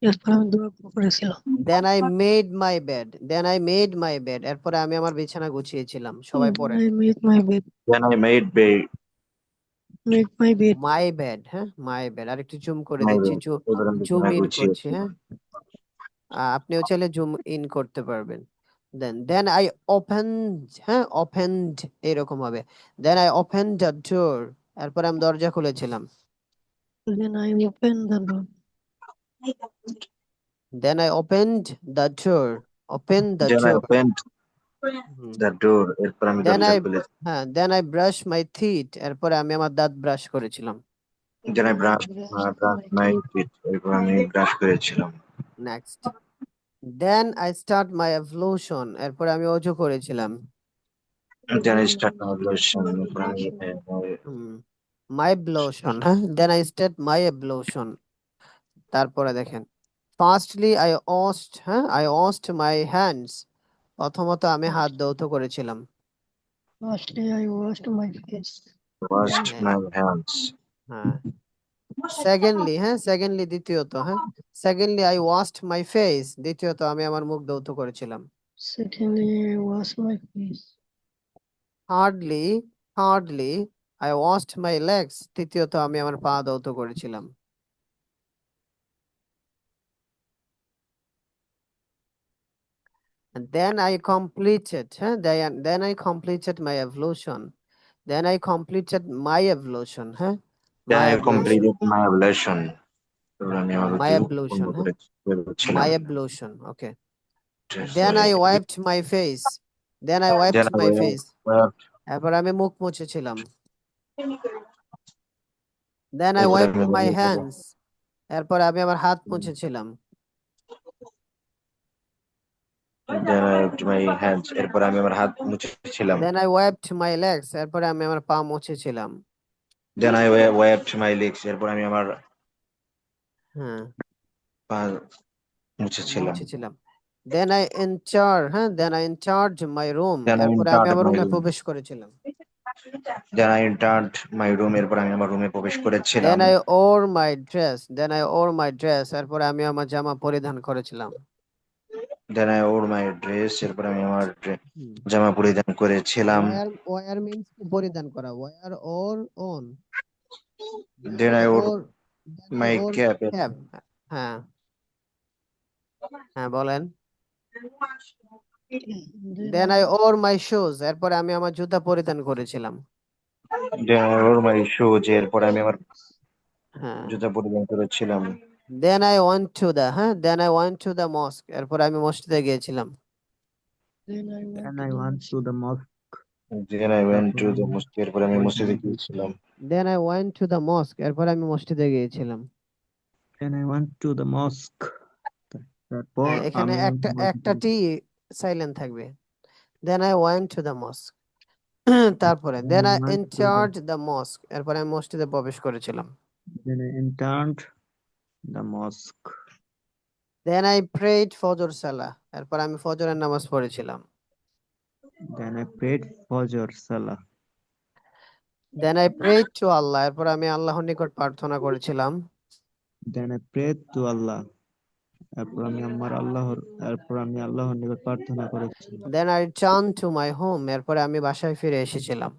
Speaker 2: এরপর আমি দোয়া করেছিলাম।
Speaker 1: then I made my bed, এরপরে আমি আমার বিছানা গুছিয়েছিলাম। সবাই
Speaker 2: Then
Speaker 1: পড়েন,
Speaker 2: I made my bed.
Speaker 3: Then I made
Speaker 2: my bed.
Speaker 1: my bed, হ্যাঁ, my bed, আর একটু জুম করে
Speaker 3: my
Speaker 1: দিচ্ছি,
Speaker 3: bed. এবার আমি
Speaker 1: জুম
Speaker 3: বিছানা
Speaker 1: ইন করছি,
Speaker 3: গুছিয়েছি।
Speaker 1: হ্যাঁ, আপনিও চাইলে জুম ইন করতে পারবেন। দেন আই ওপেনড, হ্যাঁ ওপেনড এরকম হবে। Then I opened the door, এরপর আমি দরজা খুলেছিলাম।
Speaker 2: Then I opened the door.
Speaker 1: Then I opened the door, open the
Speaker 3: Then I
Speaker 1: door.
Speaker 3: opened the door, এরপর আমি
Speaker 1: দেন
Speaker 3: দরজা
Speaker 1: আই,
Speaker 3: খুলেছি।
Speaker 1: হ্যাঁ then I brush my teeth, এরপরে আমি আমার দাঁত ব্রাশ করেছিলাম।
Speaker 3: Then I brushed
Speaker 2: Brushed
Speaker 3: my
Speaker 2: my teeth.
Speaker 3: teeth, এরপর আমি ব্রাশ করেছিলাম।
Speaker 1: Next, then I start my ablution, এরপরে আমি অজু করেছিলাম।
Speaker 3: Then I
Speaker 2: Then
Speaker 3: start
Speaker 2: I
Speaker 3: my lotion,
Speaker 2: started
Speaker 3: এরপর আমি
Speaker 2: ablution.
Speaker 1: মাই ব্লোশন, হ্যাঁ then I start my ablution. তারপরে দেখেন, ফার্স্টলি আই ওয়াশড, হ্যাঁ আই ওয়াশড মাই হ্যান্ডস, প্রথমত আমি হাত ধৌত করেছিলাম।
Speaker 2: Firstly, I washed my face.
Speaker 3: washed
Speaker 1: হ্যাঁ,
Speaker 3: my hands.
Speaker 1: হ্যাঁ সেকেন্ডলি, হ্যাঁ সেকেন্ডলি দ্বিতীয়ত, হ্যাঁ secondly I washed my face, দ্বিতীয়ত আমি আমার মুখ ধৌত করেছিলাম।
Speaker 2: Secondly, I washed my face.
Speaker 1: Thirdly, thirdly I washed my legs, তৃতীয়ত আমি আমার পা ধৌত করেছিলাম। দেন আই কমপ্লিটেড, হ্যাঁ then I completed my ablution, then I completed my ablution, হ্যাঁ
Speaker 3: Then
Speaker 1: my
Speaker 3: I
Speaker 1: ablution,
Speaker 3: completed my ablution, এরপর আমি আমার
Speaker 1: মাই
Speaker 3: অজু পূর্ণ
Speaker 1: এভলিউশন, হ্যাঁ
Speaker 3: করেছিলাম।
Speaker 1: My ablution, okay. Then
Speaker 3: Sorry.
Speaker 1: I wiped my face, then I
Speaker 3: Then
Speaker 1: wiped
Speaker 3: I
Speaker 1: my face,
Speaker 3: wiped,
Speaker 1: এরপর আমি মুখ মুছেছিলাম। দেন আই
Speaker 3: এরপর
Speaker 1: ওয়াইপড
Speaker 3: আমি
Speaker 1: মাই হ্যান্ডস, এরপর আমি আমার হাত মুছেছিলাম।
Speaker 3: Then I wiped my hands, এরপর আমি আমার হাত মুছেছিলাম।
Speaker 1: Then I wiped my legs, এরপরে আমি আমার পা মুছেছিলাম।
Speaker 3: Then I wiped my legs, এরপর আমি আমার
Speaker 1: হ্যাঁ
Speaker 3: পা মুছেছিলাম।
Speaker 1: মুছেছিলাম। দেন আই এন্টার, হ্যাঁ then I entered my room,
Speaker 3: Then I
Speaker 1: এরপরে আমি
Speaker 3: entered
Speaker 1: আমার
Speaker 3: my
Speaker 1: রুমে
Speaker 3: room.
Speaker 1: প্রবেশ করেছিলাম।
Speaker 3: Then I entered my room, এরপর আমি আমার রুমে প্রবেশ করেছিলাম।
Speaker 1: Then I wore my dress, then I wore my dress, এরপরে আমি আমার জামা পরিধান করেছিলাম।
Speaker 3: Then I wore my dress, এরপর আমি আমার জামা পরিধান করেছিলাম।
Speaker 1: ওয়্যার, ওয়্যার মিন্স পরিধান করা, wear wore on.
Speaker 3: Then I wore
Speaker 1: wore,
Speaker 3: my
Speaker 1: wore
Speaker 3: cap,
Speaker 1: cap, হ্যাঁ হ্যাঁ বলেন।
Speaker 2: Then
Speaker 1: then I wore my shoes, এরপরে আমি আমার জুতা পরিধান করেছিলাম।
Speaker 3: then I wore my shoes, এরপর আমি আমার
Speaker 1: হ্যাঁ
Speaker 3: জুতা পরিধান করেছিলাম।
Speaker 1: Then I went to the, হ্যাঁ then I went to the mosque, এরপরে আমি মসজিদে গিয়েছিলাম।
Speaker 2: I went to the mosque.
Speaker 3: Then I went to the mosque, এরপর আমি মসজিদে গিয়েছিলাম।
Speaker 1: Then I went to the mosque, এরপরে আমি মসজিদে গিয়েছিলাম।
Speaker 2: Then I went to the mosque. তারপর
Speaker 1: হ্যাঁ এখানে
Speaker 2: আমি
Speaker 1: একটা একটা টি সাইলেন্ট থাকবে। Then I went to the mosque, তারপরে then I entered the mosque, এরপরে আমি মসজিদে প্রবেশ করেছিলাম।
Speaker 2: Then I entered the mosque.
Speaker 1: Then I prayed Fajr salah, এরপর আমি ফজরের নামাজ পড়েছিলাম।
Speaker 2: Then I prayed Fajr Salah.
Speaker 1: Then I prayed to Allah, এরপর আমি আল্লাহর নিকট প্রার্থনা করেছিলাম।
Speaker 2: Then I prayed to Allah. এরপর আমি আল্লাহর নিকট প্রার্থনা করেছিলাম।
Speaker 1: Then I return to my home, এরপরে আমি বাসায় ফিরে এসেছিলাম।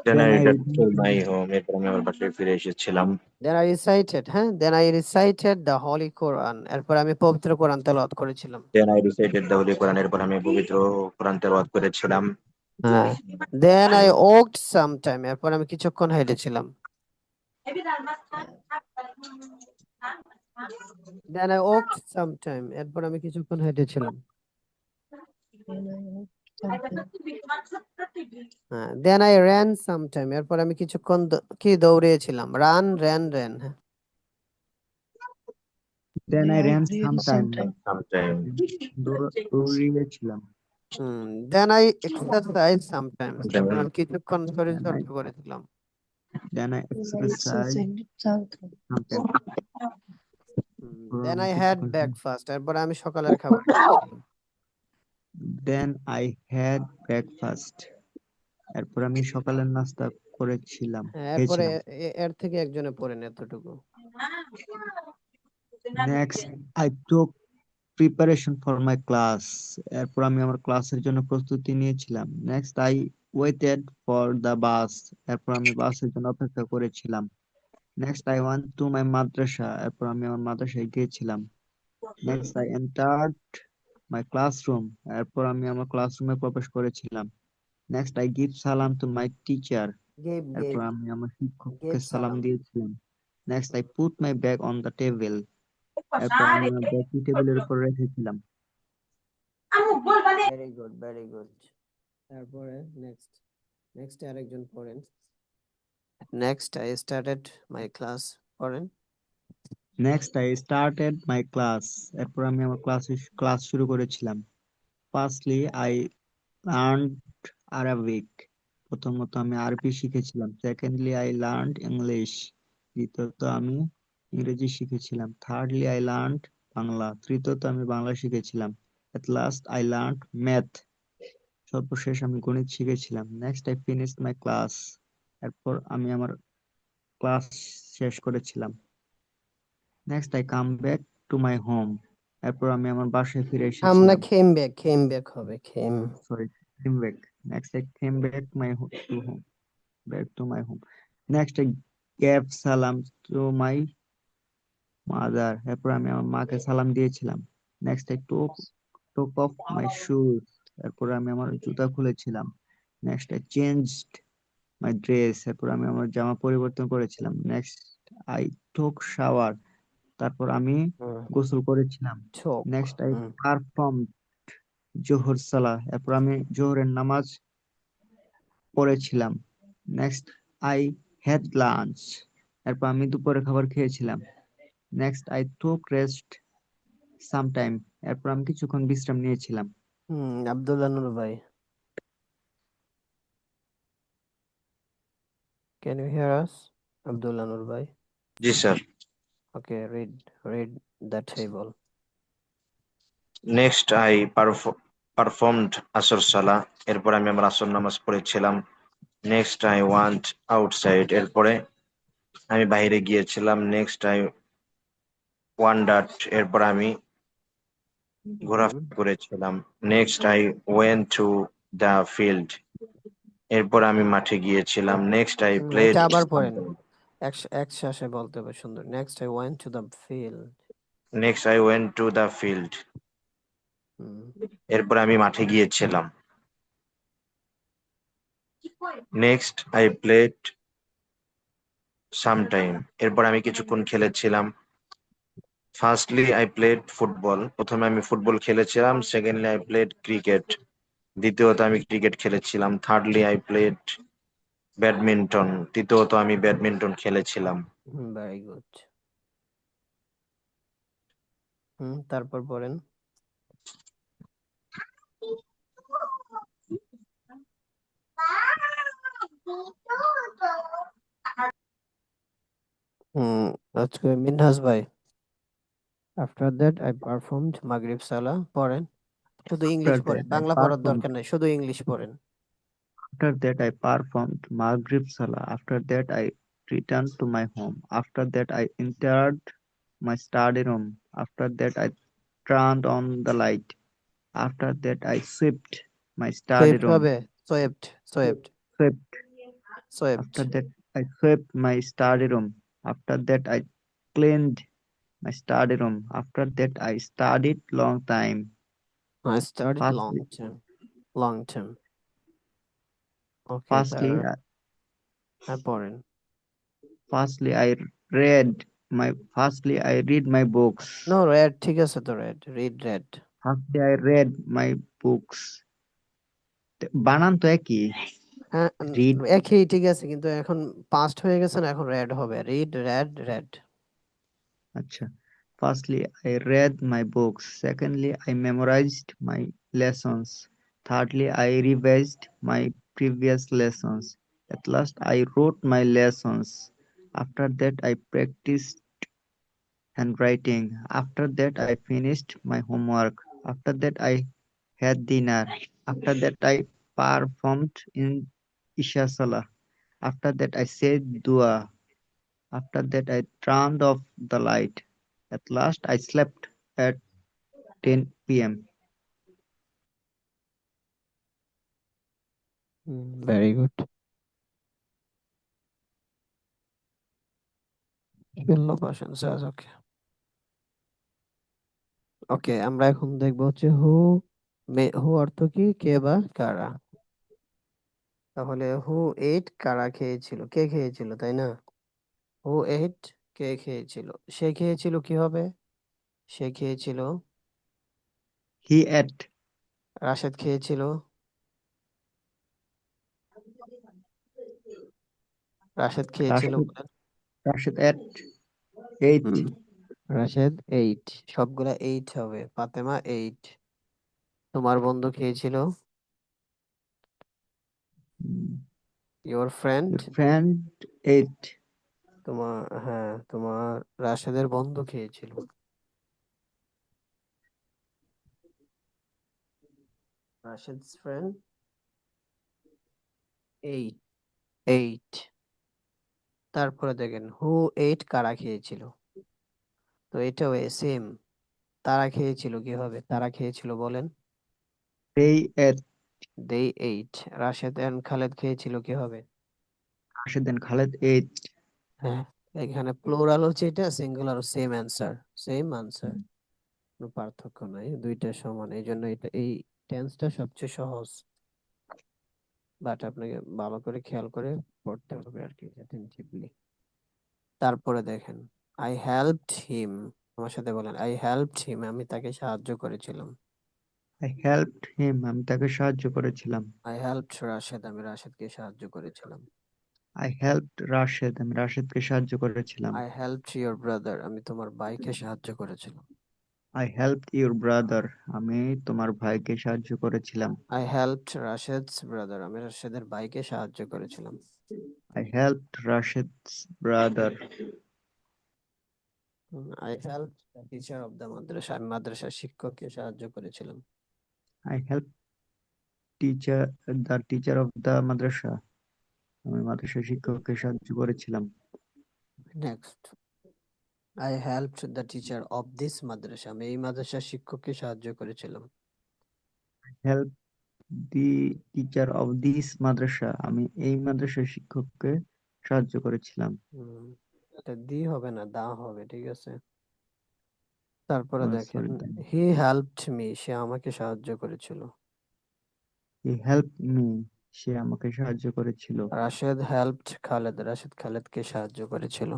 Speaker 3: Then I
Speaker 2: Then I
Speaker 3: returned to
Speaker 2: returned
Speaker 3: my home, এরপর আমি আমার বাসায় ফিরে এসেছিলাম।
Speaker 1: দেন আই রিসাইটেড, হ্যাঁ then I recited the holy Quran, এরপর আমি পবিত্র কোরআন তেলাওয়াত করেছিলাম।
Speaker 3: Then I recited the Holy Quran, এরপর আমি পবিত্র কোরআন তেলাওয়াত করেছিলাম।
Speaker 1: হ্যাঁ then I walked some time, এরপর আমি কিছুক্ষণ হেঁটেছিলাম। Then I walked some time, এরপর আমি কিছুক্ষণ হেঁটেছিলাম। হ্যাঁ then I ran some time, এরপর আমি কিছুক্ষণ কি দৌড়িয়েছিলাম, run ran ran.
Speaker 2: Then I ran sometime.
Speaker 3: Sometime.
Speaker 2: দৌড়িয়েছিলাম।
Speaker 1: Then I exercise some time,
Speaker 3: Then
Speaker 1: এরপর আমি কিছুক্ষণ শরীর চর্চা করেছিলাম।
Speaker 2: Then I exercised sometime.
Speaker 1: Then I had breakfast, এরপর আমি সকালের খাবার খেয়েছিলাম।
Speaker 2: Then I had breakfast. এরপর আমি সকালের নাস্তা করেছিলাম,
Speaker 1: এরপরে
Speaker 2: খেয়েছিলাম।
Speaker 1: এর থেকে একজনে পড়েন এতটুকু।
Speaker 2: Next, I took preparation for my class. এরপর আমি আমার ক্লাসের জন্য প্রস্তুতি নিয়েছিলাম। Next, I waited for the bus. এরপর আমি বাসের জন্য অপেক্ষা করেছিলাম। Next, I went to my madrasa. এরপর আমি আমার মাদ্রাসায় গিয়েছিলাম। Next I entered my classroom, এরপর আমি আমার ক্লাসরুমে প্রবেশ করেছিলাম। নেক্সট আই গিভ সালাম টু মাই টিচার,
Speaker 1: গেভ
Speaker 2: এরপর
Speaker 1: গেভ
Speaker 2: আমি আমার শিক্ষককে
Speaker 1: গেভ
Speaker 2: সালাম
Speaker 1: সালাম।
Speaker 2: দিয়েছিলাম। Next I put my bag on the table, এরপর আমি আমার ব্যাগটি টেবিলের উপর রেখেছিলাম।
Speaker 1: Very good, very good. তারপরে নেক্সট, নেক্সট আরেকজন পড়েন। Next I started my class, পড়েন।
Speaker 2: Next I started my class, এরপর আমি আমার ক্লাস শুরু করেছিলাম। ফার্স্টলি আই লার্নড আরাবিক, প্রথমত আমি আরবি শিখেছিলাম। সেকেন্ডলি আই লার্নড ইংলিশ, দ্বিতীয়ত আমি ইংরেজি শিখেছিলাম। থার্ডলি আই লার্নড বাংলা, তৃতীয়ত আমি বাংলা শিখেছিলাম। At last I learned math, সর্বশেষ আমি গণিত শিখেছিলাম। Next I finished my class, এরপর আমি আমার ক্লাস শেষ করেছিলাম। Next I come back to my home, এরপর আমি আমার বাসায় ফিরে
Speaker 1: আমরা
Speaker 2: এসেছিলাম।
Speaker 1: খেম ব্যাক হবে, Khem.
Speaker 2: Sorry, came back. Next, I came back to home. Back to my home. Next, I gave salam to my mother. এরপর আমি আমার মাকে সালাম দিয়েছিলাম। Next, I took off my shoes. এরপর আমি আমার জুতা খুলেছিলাম। Next, I changed my dress. এরপর আমি আমার জামা পরিবর্তন করেছিলাম। Next, I took shower. তারপর আমি গোসল করেছিলাম।
Speaker 1: ছোক।
Speaker 2: Next, I performed জোহর সালাহ, এরপর আমি জোহরের নামাজ পড়েছিলাম। নেক্সট আই হ্যাড লাঞ্চ, এরপর আমি দুপুরে খাবার খেয়েছিলাম। Next I took rest sometime, এরপর আমি কিছুক্ষণ বিশ্রাম নিয়েছিলাম।
Speaker 1: আব্দুল্লাহ নূর ভাই, can you hear us? Abdullah Nur bhai.
Speaker 3: G sir.
Speaker 1: Okay, read the table.
Speaker 3: Next I performed আসর সালা, এরপর আমি আমার আসর নামাজ পড়েছিলাম। নেক্সট আই ওয়ান্ট আউটসাইড, এরপরে আমি বাইরে গিয়েছিলাম। নেক্সট আই ওয়ান্ডার্ড, এরপর আমি ঘোরাফেরা করেছিলাম। Next I went to the field, এরপর আমি মাঠে গিয়েছিলাম। Next I played.
Speaker 1: এটা আবার পড়েন, একসাথে বলতে হবে সুন্দর। Next I went to the field.
Speaker 3: Next I went to the field, এরপর আমি মাঠে গিয়েছিলাম। নেক্সট আই প্লেড সামটাইম, এরপর আমি কিছুক্ষণ খেলেছিলাম। ফার্স্টলি আই প্লেড ফুটবল, প্রথমে আমি ফুটবল খেলেছিলাম। সেকেন্ডলি আই প্লেড ক্রিকেট, দ্বিতীয়ত আমি ক্রিকেট খেলেছিলাম। থার্ডলি আই প্লেড ব্যাডমিন্টন, তৃতীয়ত আমি ব্যাডমিন্টন খেলেছিলাম।
Speaker 1: Very good. তারপর পড়েন। আজকে মিনহাজ ভাই, আফটার দ্যাট আই পারফর্মড মাগরিব সালাহ, পড়েন। শুধু ইংলিশ পড়েন, বাংলা পড়ার দরকার নাই, শুধু ইংলিশ পড়েন।
Speaker 2: After that, I performed Maghrib Salah. After that, I returned to my home. After that, I entered my study room. After that, I turned on the light. After that, I swept my study
Speaker 1: Swift
Speaker 2: room.
Speaker 1: হবে, swept swept
Speaker 2: Swept.
Speaker 1: Swept.
Speaker 2: After that, I swept my study room. After that, I cleaned my study room. After that, I studied long time.
Speaker 1: I studied long
Speaker 2: Firstly,
Speaker 1: term, long term. Okay,
Speaker 2: firstly,
Speaker 1: পড়েন।
Speaker 2: firstly, I read my books.
Speaker 1: নো, read ঠিক আছে তো, read.
Speaker 2: Firstly, I read my books. বানান তো একই।
Speaker 1: হ্যাঁ,
Speaker 2: Read.
Speaker 1: একই ঠিক আছে, কিন্তু এখন পাস্ট হয়ে গেছে না, এখন রেড হবে। রেড।
Speaker 2: আচ্ছা। Firstly, I read my books. Secondly, I memorized my lessons. Thirdly, I revised my previous lessons. At last, I wrote my lessons. After that, I practiced handwriting. After that, I finished my homework. After that, I had dinner. After that, I performed in Isha Salah. After that, I said dua. After that, I turned off the light. At last, I slept at 10 p.m.
Speaker 1: Very good. Okay. Okay, আমরা এখন দেখবো হচ্ছে হু অর্থ কি, কে বা কারা। তাহলে হু এট, কারা খেয়েছিল, কে খেয়েছিল, তাই না? হু এট, কে খেয়েছিল। সে খেয়েছিল কি হবে? সে খেয়েছিল।
Speaker 2: হি এট।
Speaker 1: রাশেদ খেয়েছিল। রাশেদ খেয়েছিল
Speaker 2: রাশেদ
Speaker 1: বলেন।
Speaker 2: Rashed at eight.
Speaker 1: Hmm, Rashed eight, সবগুলা এইট হবে। ফাতেমা এইট। তোমার বন্ধু খেয়েছিল। Your friend.
Speaker 2: Your friend eight.
Speaker 1: তোমার, হ্যাঁ, তোমার রাশেদের বন্ধু খেয়েছিল। রাশেদ's ফ্রেন্ড এইট। এইট। তারপরে দেখেন হু এইট, কারা খেয়েছিল। তো এটাও সেম। তারা খেয়েছিল কি হবে? তারা খেয়েছিল বলেন।
Speaker 2: They ate.
Speaker 1: They ate. Rashed and Khaled খেয়েছিল কি হবে?
Speaker 2: Rashed and Khaled ate.
Speaker 1: হ্যাঁ, এখানে প্লুরাল হচ্ছে, এটা singular, same answer. Same answer, কোনো পার্থক্য নাই, দুইটা সমান। এই জন্য এটা, এই টেন্সটা সবচেয়ে সহজ, বাট আপনাকে ভালো করে খেয়াল করে পড়তে হবে আর কি, অ্যাটেনটিভলি। তারপরে দেখেন আই হেল্পড হিম। আমার সাথে বলেন, আই হেল্পড হিম, আমি তাকে সাহায্য করেছিলাম।
Speaker 2: আই হেল্পড হিম, আমি তাকে সাহায্য করেছিলাম।
Speaker 1: আই হেল্পড রাশেদ, আমি রাশেদকে সাহায্য করেছিলাম।
Speaker 2: আই হেল্পড রাশেদ, আমি রাশেদকে সাহায্য করেছিলাম।
Speaker 1: আই হেল্পড ইওর ব্রাদার, আমি তোমার ভাইকে সাহায্য করেছিলাম।
Speaker 2: আই হেল্পড ইউর ব্রাদার, আমি তোমার ভাইকে সাহায্য করেছিলাম।
Speaker 1: আই হেল্পড রাশেদস ব্রাদার, আমি রাশেদের ভাইকে সাহায্য করেছিলাম।
Speaker 2: I helped Rashed's brother.
Speaker 1: I helped the teacher of the মাদ্রাসা, আমি মাদ্রাসার শিক্ষককে সাহায্য করেছিলাম।
Speaker 2: I help teacher the teacher of the মাদ্রাসা, আমি মাদ্রাসার শিক্ষককে সাহায্য করেছিলাম।
Speaker 1: Next, I helped the teacher of this মাদ্রাসা, আমি এই মাদ্রাসার শিক্ষককে সাহায্য করেছিলাম।
Speaker 2: Help the teacher of this মাদ্রাসা, আমি এই মাদ্রাসার শিক্ষককে সাহায্য করেছিলাম।
Speaker 1: হুম, এটা দি হবে না, দা হবে, ঠিক আছে। তারপরে দেখেন
Speaker 2: সরি।
Speaker 1: হি হেল্পড মি, সে আমাকে সাহায্য করেছিল।
Speaker 2: হি হেল্প মি, সে আমাকে সাহায্য করেছিল।
Speaker 1: রাশেদ হেল্পড খালেদ, রাশেদ খালেদকে সাহায্য করেছিল।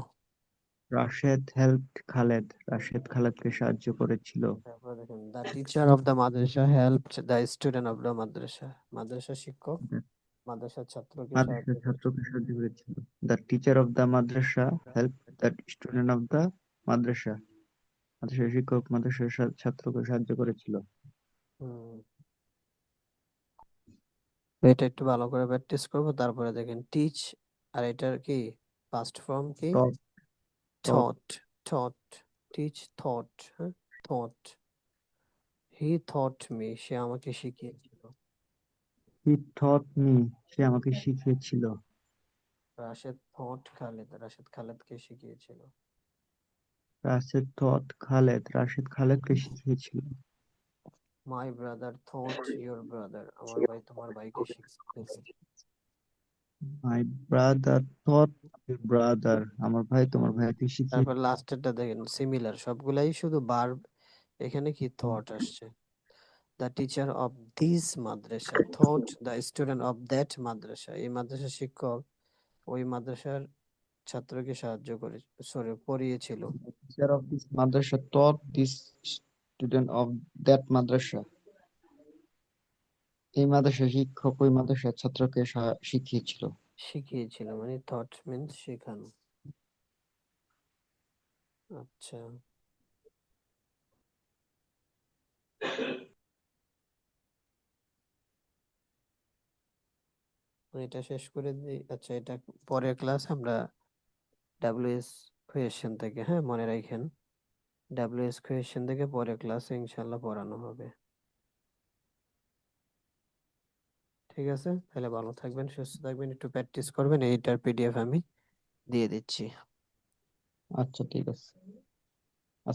Speaker 2: রাশেদ হেল্পড খালেদ, রাশেদ খালেদকে সাহায্য করেছিল।
Speaker 1: তারপরে দেখেন দ্য টিচার অফ দ্য মাদ্রাসা helped the student of the মাদ্রাসা, মাদ্রাসা শিক্ষক মাদ্রাসার ছাত্রকে সাহায্য
Speaker 2: মাদ্রাসার
Speaker 1: করেছিল।
Speaker 2: ছাত্রকে সাহায্য করেছিল। দ্য টিচার অফ দ্য মাদ্রাসা help the student of the মাদ্রাসা, মাদ্রাসার শিক্ষক মাদ্রাসার ছাত্রকে সাহায্য করেছিল।
Speaker 1: হুম, তো এটা একটু ভালো করে প্র্যাকটিস করবো। তারপরে দেখেন টিচ, আর এটার কি পাস্ট ফর্ম কি?
Speaker 2: Taught. Taught.
Speaker 1: Taught. Taught. Teach taught, হ্যাঁ, থট। হি থট মি, সে আমাকে শিখিয়েছিল।
Speaker 2: হি থট মি, সে আমাকে শিখিয়েছিল।
Speaker 1: রাশেদ থট খালেদ, রাশেদ খালেদকে শিখিয়েছিল।
Speaker 2: রাশেদ থট খালেদ, রাশেদ খালেদকে শিখিয়েছিল।
Speaker 1: My brother taught your brother, আমার ভাই তোমার ভাইকে শিখিয়েছে।
Speaker 2: My brother taught your brother, আমার ভাই তোমার
Speaker 1: হুম,
Speaker 2: ভাইকে শিখিয়ে।
Speaker 1: তারপর লাস্টেরটা দেখেন সিমিলার, সবগুলাই শুধু ভার্ব। এখানে কি থট আসছে। দ্য টিচার অফ দিস মাদ্রাসা taught the student of that মাদ্রাসা, এই মাদ্রাসার শিক্ষক ওই মাদ্রাসার ছাত্রকে সাহায্য করে, সরি, পড়িয়েছিল।
Speaker 2: টিচার অফ দিস মাদ্রাসা taught this student of that মাদ্রাসা, এই মাদ্রাসার শিক্ষক ওই মাদ্রাসার ছাত্রকে শিখিয়েছিল।
Speaker 1: শিখিয়েছিল মানে থট মিন্স শেখানো। আচ্ছা, এটা শেষ করে দিই। আচ্ছা, এটা পরের ক্লাস আমরা ডাব্লিউএস কোয়েশ্চেন থেকে, হ্যাঁ, মনে রাখেন, ডাব্লিউএস কোয়েশ্চেন থেকে পরের ক্লাসে ইনশাল্লাহ পড়ানো হবে। ঠিক আছে, তাহলে ভালো থাকবেন, সুস্থ থাকবেন, একটু প্র্যাকটিস করবেন। এইটার পিডিএফ আমি দিয়ে দিচ্ছি।
Speaker 2: আচ্ছা, ঠিক আছে।